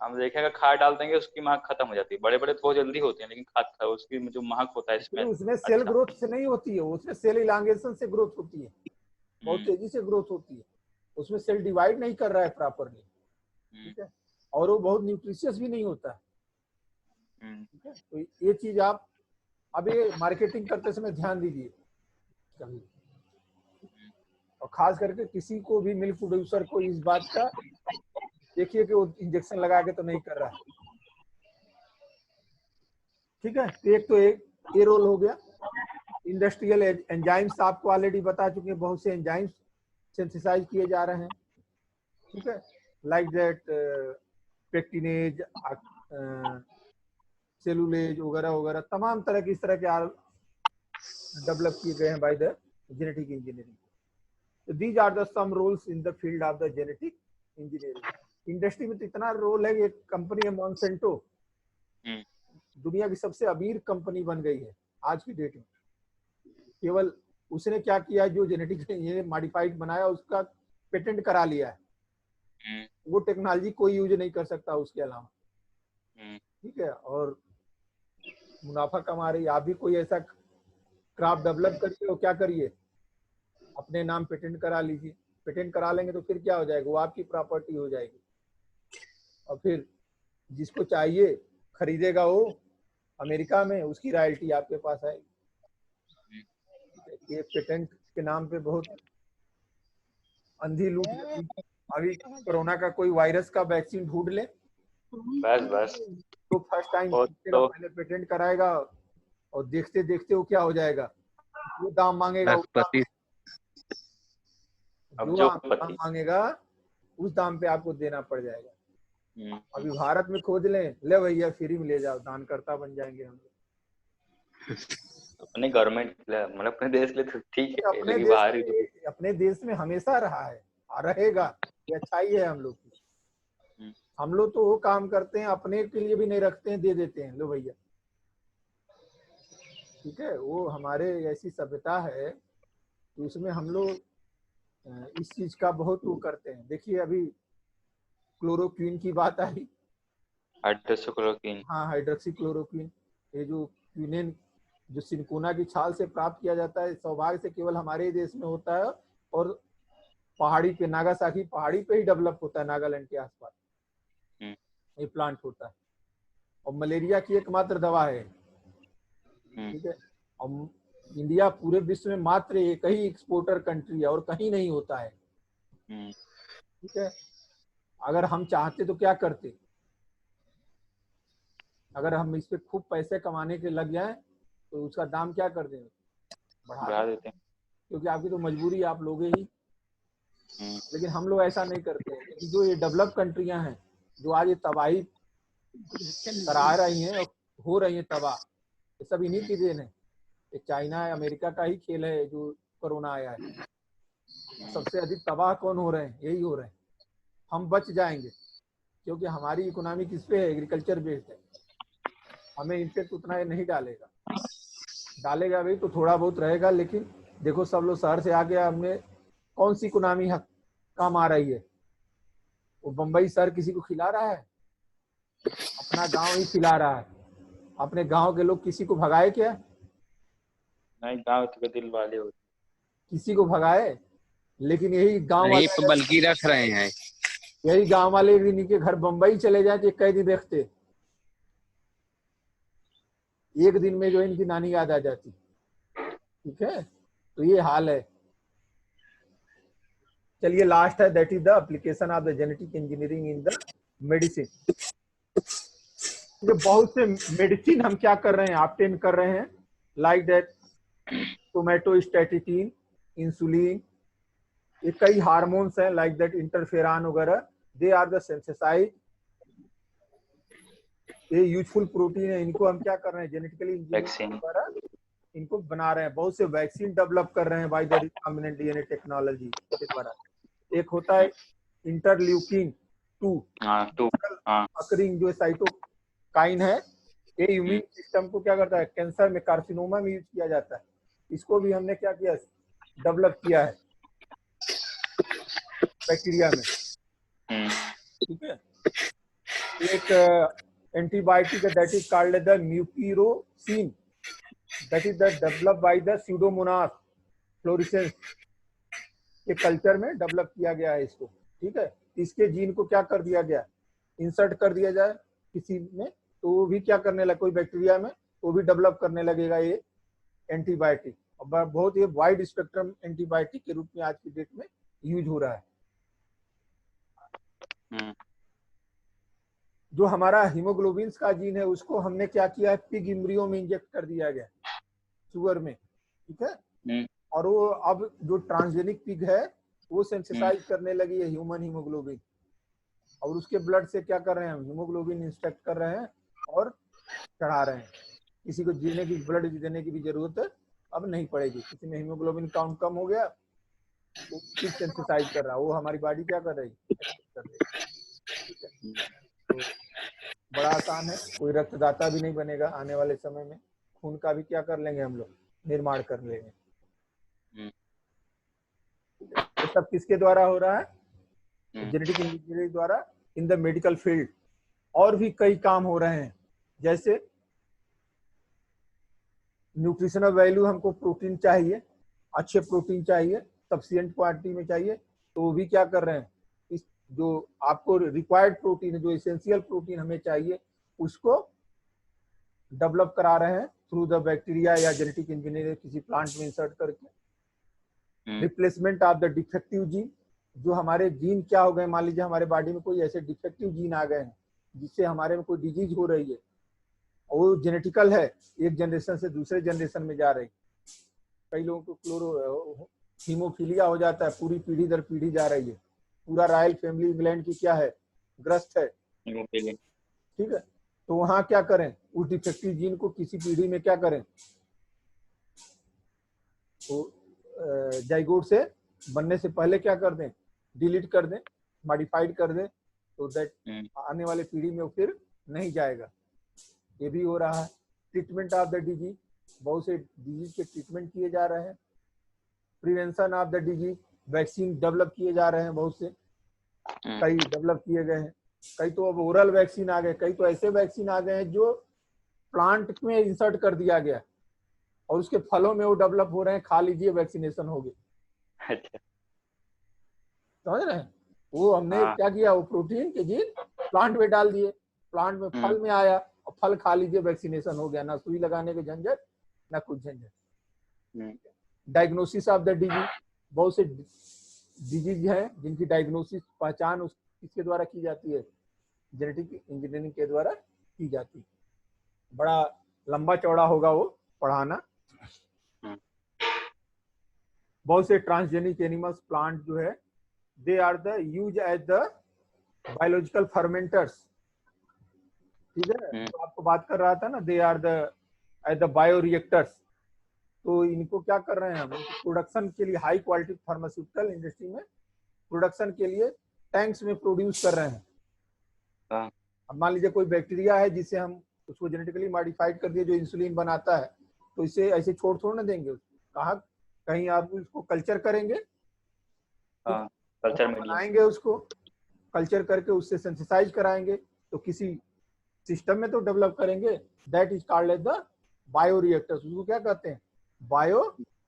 हम देखे अगर खाद डाल देंगे उसकी महक खत्म हो जाती है, बड़े बड़े तो बहुत जल्दी होते हैं, लेकिन खाद उसकी जो महक होता है एक्चुअली स्मेल उसमें सेल अच्छा। ग्रोथ से नहीं होती है, उसमें सेल इलांगेशन से ग्रोथ होती है, बहुत हम्म तेजी से ग्रोथ होती है, उसमें सेल डिवाइड नहीं कर रहा है प्रॉपरली। हम्म ठीक है, और वो बहुत न्यूट्रिशियस भी नहीं होता है। हम्म ठीक है, तो ये चीज आप अब ये मार्केटिंग करते समय ध्यान दीजिए कभी, और खास करके किसी को भी मिल्क प्रोड्यूसर को इस बात का देखिए कि वो इंजेक्शन लगा के तो नहीं कर रहा है। ठीक है, तो एक तो एक ये रोल हो गया। इंडस्ट्रियल एंजाइम्स आपको ऑलरेडी बता चुके हैं, बहुत से एंजाइम्स सिंथेसाइज किए जा रहे हैं। ठीक है, लाइक दैट पेक्टिनेज, सेलुलेज वगैरह वगैरह, तमाम तरह की इस तरह के डेवलप किए गए हैं बाय द जेनेटिक इंजीनियरिंग। तो these are the some roles in the field of the genetic engineering. Industry में तो इतना रोल है, एक कंपनी है मॉन्सेंटो, हम्म दुनिया की सबसे अमीर कंपनी बन गई है आज की डेट में। केवल उसने क्या किया, जो जेनेटिक ये मॉडिफाइड बनाया उसका पेटेंट करा लिया है, हम्म वो टेक्नोलॉजी कोई यूज नहीं कर सकता उसके अलावा। हम्म ठीक है, और मुनाफा कमा रही है। आप भी कोई ऐसा क्राफ्ट डेवलप करिए, और क्या करिए, अपने नाम पेटेंट करा लीजिए। पेटेंट करा लेंगे तो फिर क्या हो जाएगा, वो आपकी प्रॉपर्टी हो जाएगी, और फिर जिसको चाहिए खरीदेगा वो अमेरिका में, उसकी रॉयल्टी आपके पास आएगी। ये पेटेंट के नाम पे बहुत अंधी लूट लगी। अभी कोरोना का कोई वायरस का वैक्सीन ढूंढ ले बस बस। तो फर्स्ट टाइम वो तो पहले पेटेंट कराएगा, और देखते देखते वो क्या हो जाएगा, जो दाम मांगेगा लखपति। अब जो जो दाम पति। मांगेगा उस दाम पे आपको देना पड़ जाएगा। हम्म अभी भारत में खोज लें, ले भैया फ्री में ले जाओ, दानकर्ता बन जाएंगे हम लोग। अपने गवर्नमेंट मतलब अपने देश के लिए तो ठीक है, अपने लेकिन देश बाहर ही तो। में, अपने देश में हमेशा रहा है और रहेगा, ये अच्छाई है हम लोग की। हम्म हम लोग तो वो काम करते हैं अपने के लिए भी नहीं रखते हैं, दे देते हैं, लो भैया। ठीक है, वो हमारे ऐसी सभ्यता है कि उसमें हम लोग इस चीज का बहुत वो करते हैं। देखिए अभी क्लोरोक्विन की बात आई, हाइड्रोक्सीक्लोरोक्वीन। हाँ हाइड्रोक्सी क्लोरोक्विन, ये जो क्विनेन जो सिनकोना की छाल से प्राप्त किया जाता है, सौभाग्य से केवल हमारे ही देश में होता है, और पहाड़ी पे, नागासाकी पहाड़ी पे ही डेवलप होता है, नागालैंड के आसपास हम्म ये प्लांट होता है, और मलेरिया की एकमात्र दवा है। हम्म ठीक है, और इंडिया पूरे विश्व में मात्र एक ही एक्सपोर्टर कंट्री है, और कहीं नहीं होता है। हम्म ठीक है, अगर हम चाहते तो क्या करते, अगर हम इस पे खूब पैसे कमाने के लग जाएं तो उसका दाम क्या कर दें, बढ़ा दें, बढ़ा देते हैं। क्योंकि आपकी तो मजबूरी है, आप लोगे ही। हम्म लेकिन हम लोग ऐसा नहीं करते हैं, क्योंकि जो ये डेवलप कंट्रियां हैं जो आज ये तबाही करा रही हैं और हो रही हैं तबाह, ये सब इन्हीं की देन है। ये चाइना है, अमेरिका का ही खेल है जो कोरोना आया है। सबसे अधिक तबाह कौन हो रहे हैं, यही हो रहे हैं। हम बच जाएंगे क्योंकि हमारी इकोनॉमी किस पे है, एग्रीकल्चर बेस्ड है। हमें इम्पेक्ट उतना ये नहीं डालेगा, डालेगा भी तो थोड़ा बहुत रहेगा। लेकिन देखो सब लोग शहर से आ गया, हमने कौन सी इकोनॉमी काम आ रही है, वो बम्बई शहर किसी को खिला रहा है, अपना गांव ही खिला रहा है। अपने गांव के लोग किसी को भगाए क्या, नहीं, गाँव के दिल वाले होते किसी को भगाए, लेकिन यही गांव नहीं, वाले अगर, बल्कि रख रहे हैं। यही गांव वाले एक दिन के घर बम्बई चले जाए तो कई दिन रखते, एक दिन में जो इनकी नानी याद आ जाती। ठीक है, तो ये हाल है। चलिए लास्ट है, that is the application of the genetic engineering in the medicine. बहुत से मेडिसिन हम क्या कर रहे हैं, ऑब्टेन कर रहे हैं, लाइक दैट सोमैटोस्टैटिन, इंसुलिन, ये कई हार्मोन्स हैं लाइक दैट इंटरफेरॉन वगैरह, दे आर द सिंथेसाइज, ये यूजफुल प्रोटीन है, इनको हम क्या कर रहे हैं, जेनेटिकली इंजीनियरिंग द्वारा इनको बना रहे हैं। बहुत से वैक्सीन डेवलप कर रहे हैं by the recombinant DNA technology के द्वारा। एक होता है इंटरल्यूकिन 2 अकरिंग जो साइटोकाइन है, ये इम्यून सिस्टम को क्या करता है, कैंसर में, कार्सिनोमा में यूज किया जाता है। इसको भी हमने क्या किया, डेवलप किया है बैक्टीरिया में, ठीक है। एक एंटीबायोटिक है that is called the mupirocin, that is the develop by the Pseudomonas florescence के कल्चर में डेवलप किया गया है इसको, ठीक है। इसके जीन को क्या कर दिया गया, इंसर्ट कर दिया जाए किसी में, तो वो भी क्या करने लगे, कोई बैक्टीरिया में, वो भी डेवलप करने लगेगा ये एंटीबायोटिक। और बहुत ये वाइड स्पेक्ट्रम एंटीबायोटिक के रूप में आज की डेट में यूज हो रहा है। जो हमारा हीमोग्लोबिन का जीन है उसको हमने क्या किया है, पिग एम्ब्रियो में इंजेक्ट कर दिया गया, सुअर में, ठीक है। और वो अब जो ट्रांसजेनिक पिग है वो सिंथेसाइज करने लगी है ह्यूमन हीमोग्लोबिन, और उसके ब्लड से क्या कर रहे हैं, हम हीमोग्लोबिन इंस्ट्रक्ट कर रहे हैं और चढ़ा रहे हैं। किसी को जीने की, ब्लड देने की भी जरूरत अब नहीं पड़ेगी। किसी में हीमोग्लोबिन काउंट कम हो गया तो पिग सिंथेसाइज कर रहा है, वो हमारी बॉडी क्या कर रही है। तो बड़ा आसान है, कोई रक्तदाता भी नहीं बनेगा आने वाले समय में, खून का भी क्या कर लेंगे हम लोग, निर्माण कर लेंगे। ये सब किसके द्वारा हो रहा है, जेनेटिक इंजीनियरिंग द्वारा इन द मेडिकल फील्ड। और भी कई काम हो रहे हैं, जैसे न्यूट्रिशनल वैल्यू, हमको प्रोटीन चाहिए, अच्छे प्रोटीन चाहिए, सफिशिएंट क्वांटिटी में चाहिए, तो वो भी क्या कर रहे हैं, इस जो आपको रिक्वायर्ड प्रोटीन है, जो एसेंशियल प्रोटीन हमें चाहिए, उसको डेवलप करा रहे हैं थ्रू द बैक्टीरिया या जेनेटिक इंजीनियरिंग किसी प्लांट में इंसर्ट करके। Replacement of the defective gene, जो हमारे जीन क्या हो गए, मान लीजिए हमारे बॉडी में कोई ऐसे डिफेक्टिव जीन आ गए हैं जिससे हमारे में कोई डिजीज हो रही है, और वो जेनेटिकल है, एक जनरेशन से दूसरे जनरेशन में जा रही। कई लोगों को हीमोफीलिया हो जाता है, पूरी पीढ़ी दर पीढ़ी जा रही है, पूरा रॉयल फैमिली इंग्लैंड की क्या है, ग्रस्त है, ठीक है। तो वहां क्या करें, उस डिफेक्टिव जीन को किसी पीढ़ी में क्या करें, तो जाइगोट से बनने से पहले क्या कर दें, डिलीट कर दें, मॉडिफाइड कर दें, तो दैट आने वाले पीढ़ी में वो फिर नहीं जाएगा। ये भी हो रहा है। ट्रीटमेंट ऑफ द डिजीज, बहुत से डिजीज के ट्रीटमेंट किए जा रहे हैं। Prevention of the disease, vaccine develop किए जा रहे हैं, बहुत से कई डेवलप किए गए हैं। कई तो अब ओरल वैक्सीन आ गए, कई तो ऐसे वैक्सीन आ गए हैं जो प्लांट में इंसर्ट कर दिया गया और उसके फलों में वो डेवलप हो रहे हैं, खा लीजिए वैक्सीनेशन हो गया। समझ रहे हैं, वो हमने क्या किया, वो प्रोटीन के जीन प्लांट में डाल दिए, प्लांट में फल में आया और फल खा लीजिए वैक्सीनेशन हो गया, ना सुई लगाने के झंझट ना कुछ झंझट। डायग्नोसिस ऑफ द डिजीज, बहुत से डिजीज हैं जिनकी डायग्नोसिस, पहचान किसके द्वारा की जाती है, जेनेटिक इंजीनियरिंग के द्वारा की जाती है। बड़ा लंबा चौड़ा होगा वो पढ़ाना। बहुत से ट्रांसजेनिक एनिमल्स, प्लांट जो है, they are the use as the biological fermenters, ठीक है। तो आपको बात कर रहा था ना, they are the as the bioreactors. तो इनको क्या कर रहे हैं हम, प्रोडक्शन के लिए, हाई क्वालिटी फार्मास्यूटिकल इंडस्ट्री में प्रोडक्शन के लिए टैंक्स में प्रोड्यूस कर रहे हैं। अब मान लीजिए कोई बैक्टीरिया है जिसे हम उसको जेनेटिकली मॉडिफाइड कर दिए, जो इंसुलिन बनाता है, तो इसे ऐसे छोड़ ना देंगे, कहा कहीं आप उसको कल्चर करेंगे, कल्चर में बनाएंगे, उसको कल्चर करके उससे सिंथेसाइज कराएंगे, तो किसी सिस्टम में तो डेवलप करेंगे, that is called as the bioreactors. उसको क्या कहते हैं, बायो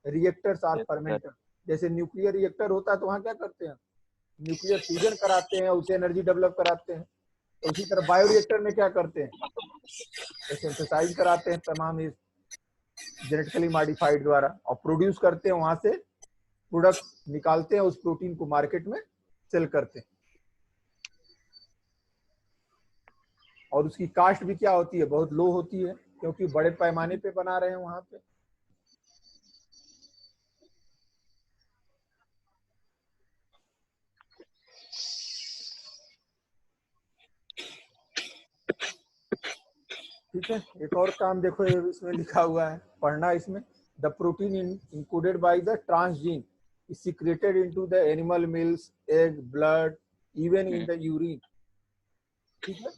रिएक्टर्स आर फर्मेंटर। जैसे न्यूक्लियर रिएक्टर होता है तो वहां क्या करते हैं, न्यूक्लियर फ्यूजन कराते हैं, उससे एनर्जी डेवलप कराते हैं। तो उसी तरह बायो रिएक्टर में क्या करते हैं, सिंथेसाइज कराते हैं तमाम इस जेनेटिकली मॉडिफाइड द्वारा और प्रोड्यूस करते हैं वहां से प्रोडक्ट निकालते हैं, उस प्रोटीन को मार्केट में सेल करते हैं। और उसकी कास्ट भी क्या होती है, बहुत लो होती है, क्योंकि बड़े पैमाने पे बना रहे हैं वहां पे। ठीक है, एक और काम देखो, ये इसमें लिखा हुआ है, पढ़ना इसमें। The protein encoded by the transgene is secreted into the animal milk, egg, blood, even in the urine. ठीक है,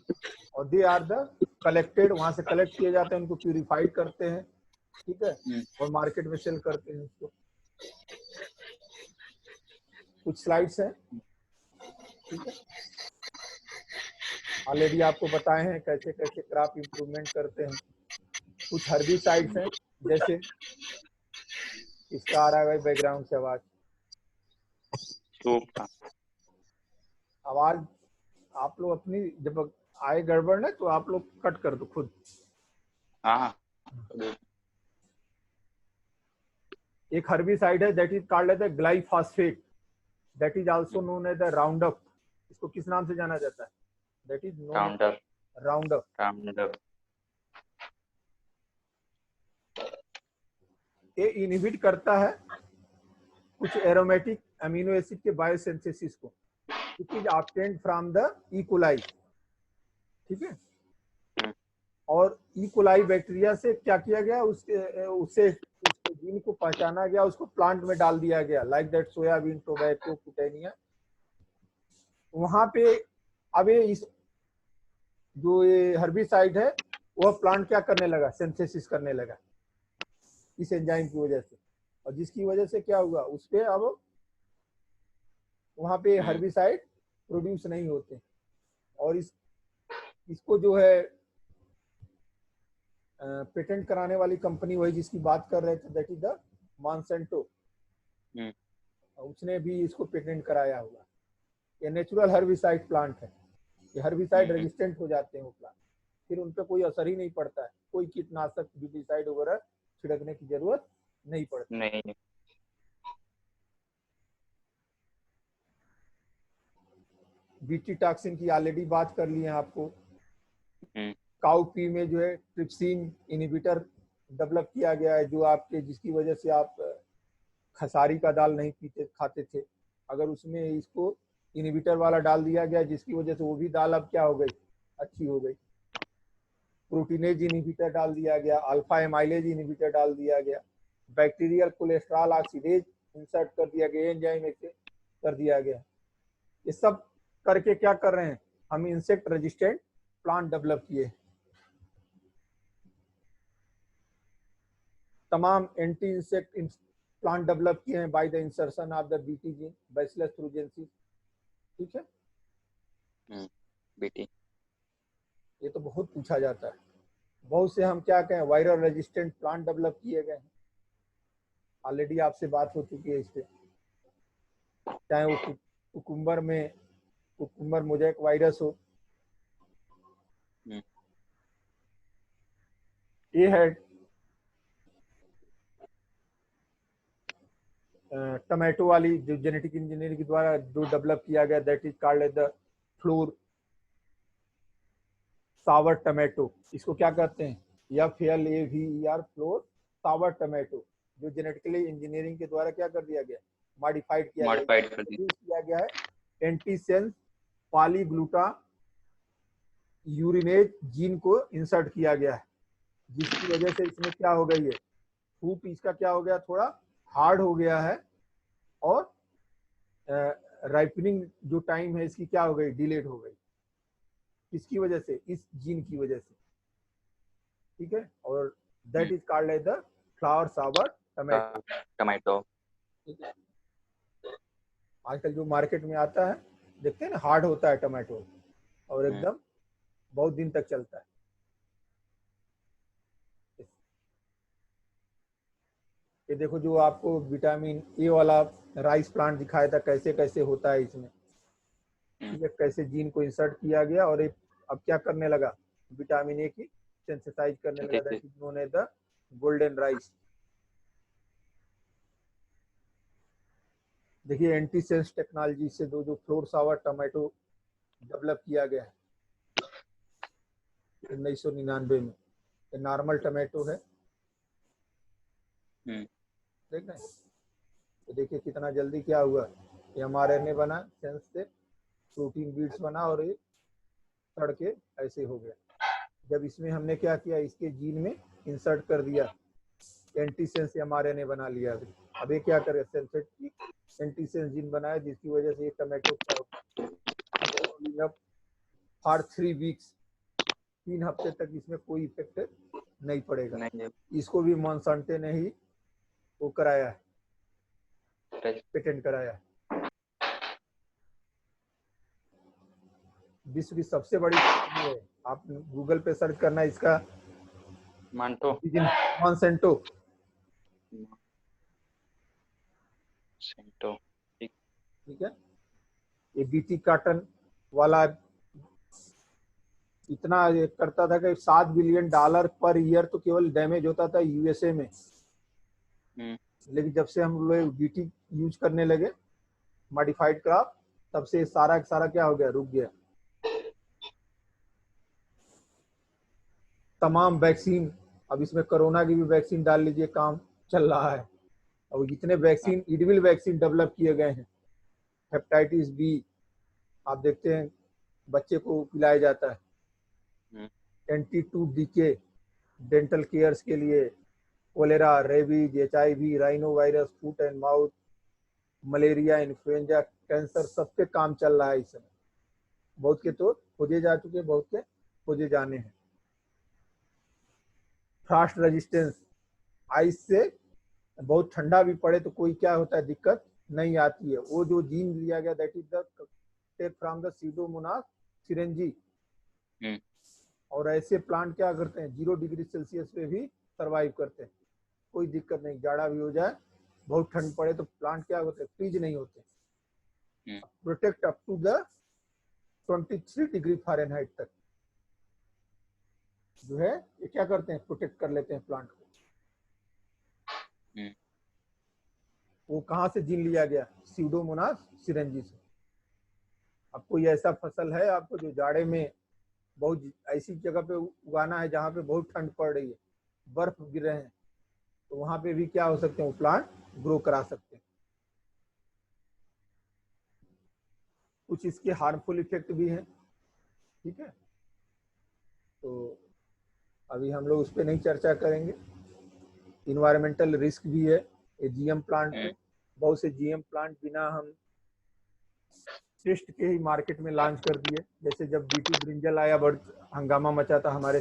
और दे आर द कलेक्टेड, वहां से कलेक्ट किए जाते हैं, उनको प्यूरिफाइड करते हैं। ठीक है, और मार्केट में सेल करते हैं उसको। कुछ स्लाइड्स हैं। ठीक है, ऑलरेडी आपको बताए हैं कैसे कैसे क्रॉप इंप्रूवमेंट करते हैं। कुछ हर्बिसाइड्स हैं, जैसे इसका आ रहा है भाई बैकग्राउंड से आवाज। आवाज आप लोग अपनी जब आए गड़बड़ ना तो आप लोग कट कर दो खुद। हाँ। एक हर्बिसाइड है that is called as the glyphosate, that is also known as the Roundup. इसको किस नाम से जाना जाता है? That is known Roundup. Roundup. Roundup. ये इनहिबिट करता है कुछ एरोमेटिक अमीनो एसिड के बायोसिंथेसिस को। It is obtained from the E coli. ठीक है, और ई कोलाई बैक्टीरिया से क्या किया गया, उससे जीन को पहचाना गया, उसको प्लांट में डाल दिया गया, लाइक दैट सोयाबीन, टोबैको, पुटेनिया। वहां पे अब इस जो ये हर्बिसाइड है वह प्लांट क्या करने लगा, सिंथेसिस करने लगा इस एंजाइम की वजह से, और जिसकी वजह से क्या हुआ, उस पे अब वहां पे हर्बिसाइड प्रोड्यूस नहीं होते। और इसको जो है पेटेंट कराने वाली कंपनी वही जिसकी बात कर रहे थे, दैट इज द मॉन्सेंटो। उसने भी इसको पेटेंट कराया हुआ। ये नेचुरल हर्बिसाइड प्लांट है, ये हर्बिसाइड रेजिस्टेंट हो जाते हैं वो प्लांट, फिर उन पर कोई असर ही नहीं पड़ता है, कोई कीटनाशक विडिसाइड वगैरह छिड़कने की जरूरत नहीं पड़ती। नहीं। बीटी टॉक्सिन की ऑलरेडी बात कर ली है आपको। काउ पी में जो है ट्रिप्सिन इनहिबिटर डेवलप किया गया है, जो आपके जिसकी वजह से आप खसारी का दाल नहीं पीते खाते थे, अगर उसमें इसको इनहिबिटर वाला डाल दिया गया, जिसकी वजह से वो भी दाल अब क्या हो गई, अच्छी हो गई। प्रोटीनेज इनहिबिटर डाल दिया गया, अल्फा एमाइलेज इनहिबिटर डाल दिया गया, बैक्टीरियल कोलेस्ट्रॉल ऑक्सीडेज इंसर्ट कर दिया गया, एंजाइम कर दिया गया। ये सब करके क्या कर रहे हैं, हम इंसेक्ट रेजिस्टेंट प्लांट डेवलप किए। तमाम एंटी इंसेक्ट प्लांट डेवलप किए हैं by the insertion of the BT gene, bacillus thuringiensis। ठीक है, बीटी। ये तो बहुत पूछा जाता है। बहुत से हम क्या कहें, वायरल रेजिस्टेंट प्लांट डेवलप किए गए हैं, ऑलरेडी आपसे बात हो चुकी है इस पे। चाहे वो कुकुम्बर में कुकुम्बर मोज़ेक वायरस हो, ये है टमाटो वाली जो जेनेटिक इंजीनियरिंग के द्वारा जो डेवलप किया गया, that is called as the Flavr Savr tomato. इसको क्या कहते हैं, FLAVER, फ्लोर सावर टमाटो, जो जेनेटिकली इंजीनियरिंग के द्वारा क्या कर दिया गया, मॉडिफाइड किया गया है। एंटीसेंस पॉलीग्लूटा यूरिनेज जीन को इंसर्ट किया गया है, जिसकी वजह से इसमें क्या हो गई है, फ्रूट इसका क्या हो गया, थोड़ा हार्ड हो गया है, और राइपनिंग जो टाइम है इसकी क्या हो गई, डिलेड हो गई। किसकी वजह से, इस जीन की वजह से। ठीक है, और that is called as the Flavr Savr tomato. ठीक है, आजकल जो मार्केट में आता है देखते हैं ना, हार्ड होता है टमाटो, और एकदम बहुत दिन तक चलता है। ये देखो जो आपको विटामिन ए वाला राइस प्लांट दिखाया था, कैसे कैसे होता है इसमें। ठीक है, कैसे जीन को इंसर्ट किया गया, और अब क्या करने लगा, विटामिन ए की सिंथेसाइज करने लगा, that is known as the golden rice. देखिए एंटी सेंस टेक्नोलॉजी से दो जो फ्लोर सावर टमाटो डेवलप किया गया है 1999 में, ये नॉर्मल टमाटो है, देख रहे हैं। तो देखिए कितना जल्दी क्या हुआ, ये mRNA बना सेंस से, प्रोटीन बीट्स बना और ये सड़ के ऐसे हो गया। जब इसमें हमने क्या किया, इसके जीन में इंसर्ट कर दिया, एंटीसेंस mRNA बना लिया। अब ये क्या करे, सिंथेटिक एंटीसेंस जीन बनाया, जिसकी वजह से ये टमाटो फॉर 3 वीक्स, 3 हफ्ते तक इसमें कोई इफेक्ट नहीं पड़ेगा। नहीं, इसको भी मॉन्सांटे ने ही वो कराया है, पेटेंट कराया है। विश्व की सबसे बड़ी कंपनी है, आप गूगल पे सर्च करना इसका, मांटो मॉन्सेंटो। सेंटो, ठीक है, ये बीटी काटन वाला इतना ये करता था कि $7 बिलियन पर ईयर तो केवल डैमेज होता था यूएसए में। लेकिन जब से हम लोग बीटी यूज करने लगे, मॉडिफाइड क्रॉप, तब से सारा सारा क्या हो गया, रुक गया। तमाम वैक्सीन, अब इसमें कोरोना की भी वैक्सीन डाल लीजिए, काम चल रहा है। और जितने वैक्सीन, इडविल वैक्सीन डेवलप किए गए हैं, हेपेटाइटिस बी, आप देखते हैं बच्चे को पिलाया जाता है। NT2DK डेंटल केयर्स के लिए, cholera, rabies, HIV, rhinovirus, foot and mouth, malaria, influenza, cancer, सब पे काम चल रहा है इस समय। बहुत के तो खोजे जा चुके, बहुत के खोजे जाने हैं। फ्रॉस्ट रेजिस्टेंस, आइस से बहुत ठंडा भी पड़े तो कोई क्या होता है, दिक्कत नहीं आती है। वो जो जीन लिया गया, that is the take from the Pseudomonas syringae. और ऐसे प्लांट क्या करते हैं, 0 डिग्री सेल्सियस पे भी सरवाइव करते हैं, कोई दिक्कत नहीं। जाड़ा भी हो जाए, बहुत ठंड पड़े तो प्लांट क्या होते हैं, फ्रीज नहीं होते, protect up to the 23 degree Fahrenheit तक जो है ये क्या करते हैं, प्रोटेक्ट कर लेते हैं प्लांट को। वो कहाँ से जीन लिया गया, सीडोमोनास सिरेंजी से। अब कोई ऐसा फसल है आपको जो जाड़े में बहुत ऐसी जगह पे उगाना है जहाँ पे बहुत ठंड पड़ रही है, बर्फ गिर रहे हैं, तो वहां पे भी क्या हो सकते हैं, वो प्लांट ग्रो करा सकते हैं। कुछ इसके हार्मफुल इफेक्ट भी हैं, ठीक है, तो अभी हम लोग उस पर नहीं चर्चा करेंगे। इन्वायरमेंटल रिस्क भी है ये GM प्लांट में। बहुत से GM प्लांट बिना हम टेस्ट के ही मार्केट में लॉन्च कर दिए। जैसे जब BT ब्रिंजल आया, बड़ा हंगामा मचा था हमारे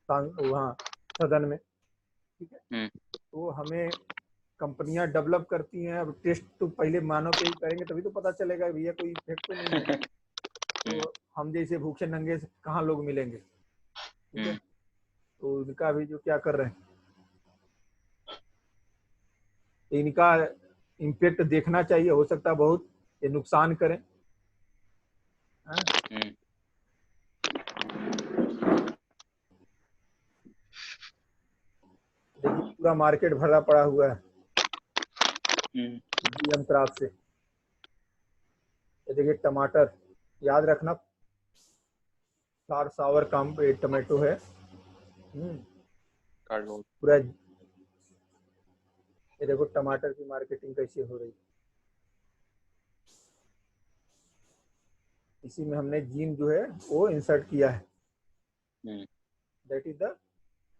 वहाँ सदन में, ठीक है। तो हमें कंपनियां डेवलप करती हैं, अब टेस्ट तो पहले मानव पे ही करेंगे तभी तो पता चलेगा भैया कोई इफेक्ट तो नहीं है। तो हम जैसे भूखे नंगे से कहाँ लोग मिलेंगे, ठीक है। तो इनका भी जो क्या कर रहे हैं, इनका इम्पैक्ट देखना चाहिए, हो सकता है बहुत ये नुकसान करें। देखिए पूरा मार्केट भरा पड़ा हुआ है GM क्रॉप से। ये देखिए टमाटर, याद रखना फ्लावर सावर काम टमाटो है। पूरा ये देखो टमाटर की मार्केटिंग कैसे हो रही है। इसी में हमने जीन जो है वो इंसर्ट किया है, दैट इज द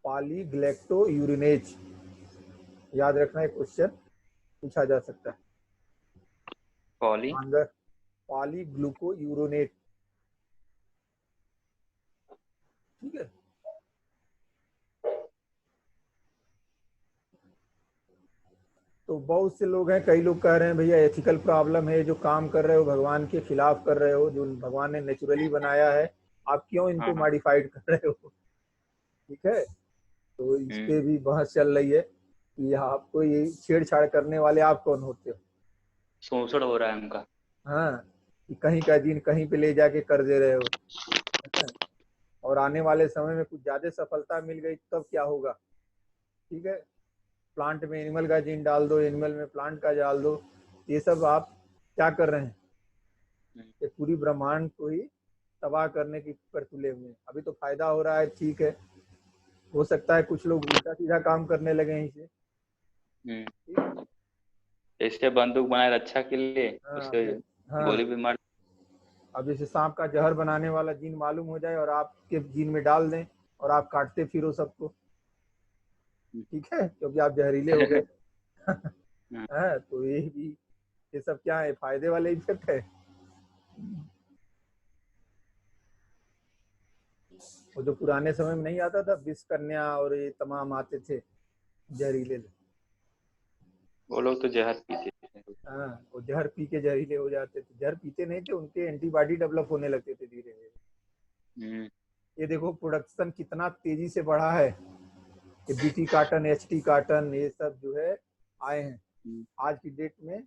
पॉलीग्लैक्टोयूरिनेज। याद रखना, एक क्वेश्चन पूछा जा सकता है, पॉलीग्लूकोयूरोनेट, ठीक है। तो बहुत से लोग हैं, कई लोग कह रहे हैं भैया एथिकल प्रॉब्लम है, जो काम कर रहे हो भगवान के खिलाफ कर रहे हो, जो भगवान ने नेचुरली बनाया है आप क्यों इनको मॉडिफाइड कर रहे हो, ठीक है। तो इस पे भी बहस चल रही है कि आपको ये छेड़छाड़ करने वाले आप कौन होते हो, शोषण हो रहा है उनका। हाँ, कि कहीं का जीन कहीं पे ले जाके कर दे रहे हो, और आने वाले समय में कुछ ज्यादा सफलता मिल गई तब क्या होगा, ठीक है। प्लांट में एनिमल का जीन डाल दो, एनिमल में प्लांट का डाल दो, ये सब आप क्या कर रहे हैं, ये पूरी ब्रह्मांड को ही तबाह करने की पर तुले हुए हैं। अभी तो फायदा हो रहा है, ठीक है, हो सकता है कुछ लोग उल्टा सीधा काम करने लगे हैं इसे। इससे बंदूक बनाए रक्षा के लिए, हाँ उससे हाँ, गोली भी मार। अब जैसे सांप का जहर बनाने वाला जीन मालूम हो जाए और आपके जीन में डाल दें और आप काटते फिरो सबको, ठीक है, क्योंकि आप जहरीले हो गए। हाँ, तो ये भी, ये सब क्या है, फायदे वाले इफेक्ट है। वो जो पुराने समय में नहीं आता था विष कन्या और ये तमाम आते थे जहरीले, वो लोग तो जहर पीते थे। हाँ, वो जहर पी के जहरीले हो जाते थे। जहर पीते नहीं थे, उनके एंटीबॉडी डेवलप होने लगते थे धीरे धीरे। ये देखो प्रोडक्शन कितना तेजी से बढ़ा है, कि बीटी कार्टन, एचटी कार्टन, ये सब जो है आए हैं। आज की डेट में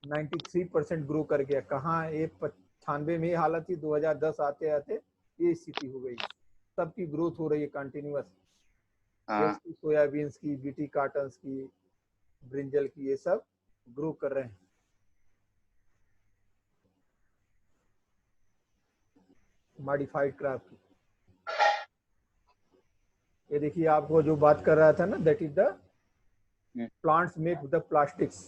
93% ग्रो कर गया। कहाँ, ये 96 में हालत थी, 2010 आते आते ये स्थिति हो गई। सबकी ग्रोथ हो रही है कंटिन्यूअस, सोयाबीन्स की, बीटी कार्टन की, ब्रिंजल की, ये सब ग्रो कर रहे हैं। मॉडिफाइड क्रॉप की, ये देखिए आपको जो बात कर रहा था ना, that is the plants make the plastics,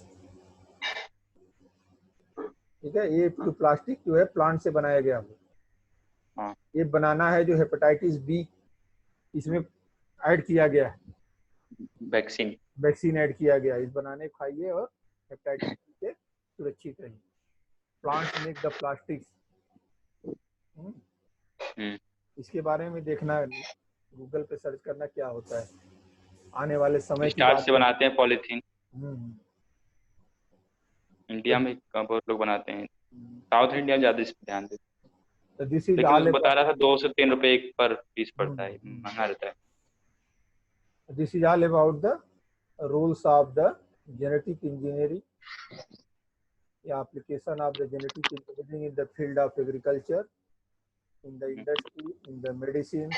ठीक है। ये जो प्लास्टिक जो है प्लांट से बनाया गया है। ये बनाना है जो हेपेटाइटिस बी इसमें ऐड किया गया है, वैक्सीन ऐड किया गया है। इस बनाने खाइए और हेपेटाइटिस बी से सुरक्षित रहिए। प्लांट्स मेक द प्लास्टिक्स, इसके बारे में देखना, गूगल पे सर्च करना क्या होता है। आने वाले समय की बात से बनाते हैं पॉलीथीन। इंडिया तो, में बहुत लोग बनाते हैं, साउथ इंडिया में ज्यादा इस पर ध्यान देते हैं। तो दिस इज लेकिन ऑल उसको बता अबाउट, रहा था 2 से 3 रुपए एक पर पीस पड़ता है, महंगा रहता है। This is all about the rules of the genetic engineering, application of the genetic engineering in the field of agriculture, in the industry, in the medicine,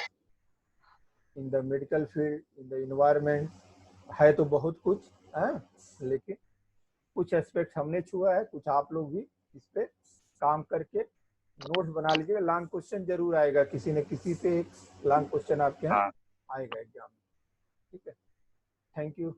in the medical field, in the environment। है तो बहुत कुछ है, लेकिन कुछ aspect हमने छुआ है, कुछ आप लोग भी इस पे काम करके नोट्स बना लीजिएगा। लॉन्ग क्वेश्चन जरूर आएगा, किसी न किसी पे एक लॉन्ग क्वेश्चन आपके यहाँ आएगा एग्जाम में, ठीक है। Thank you.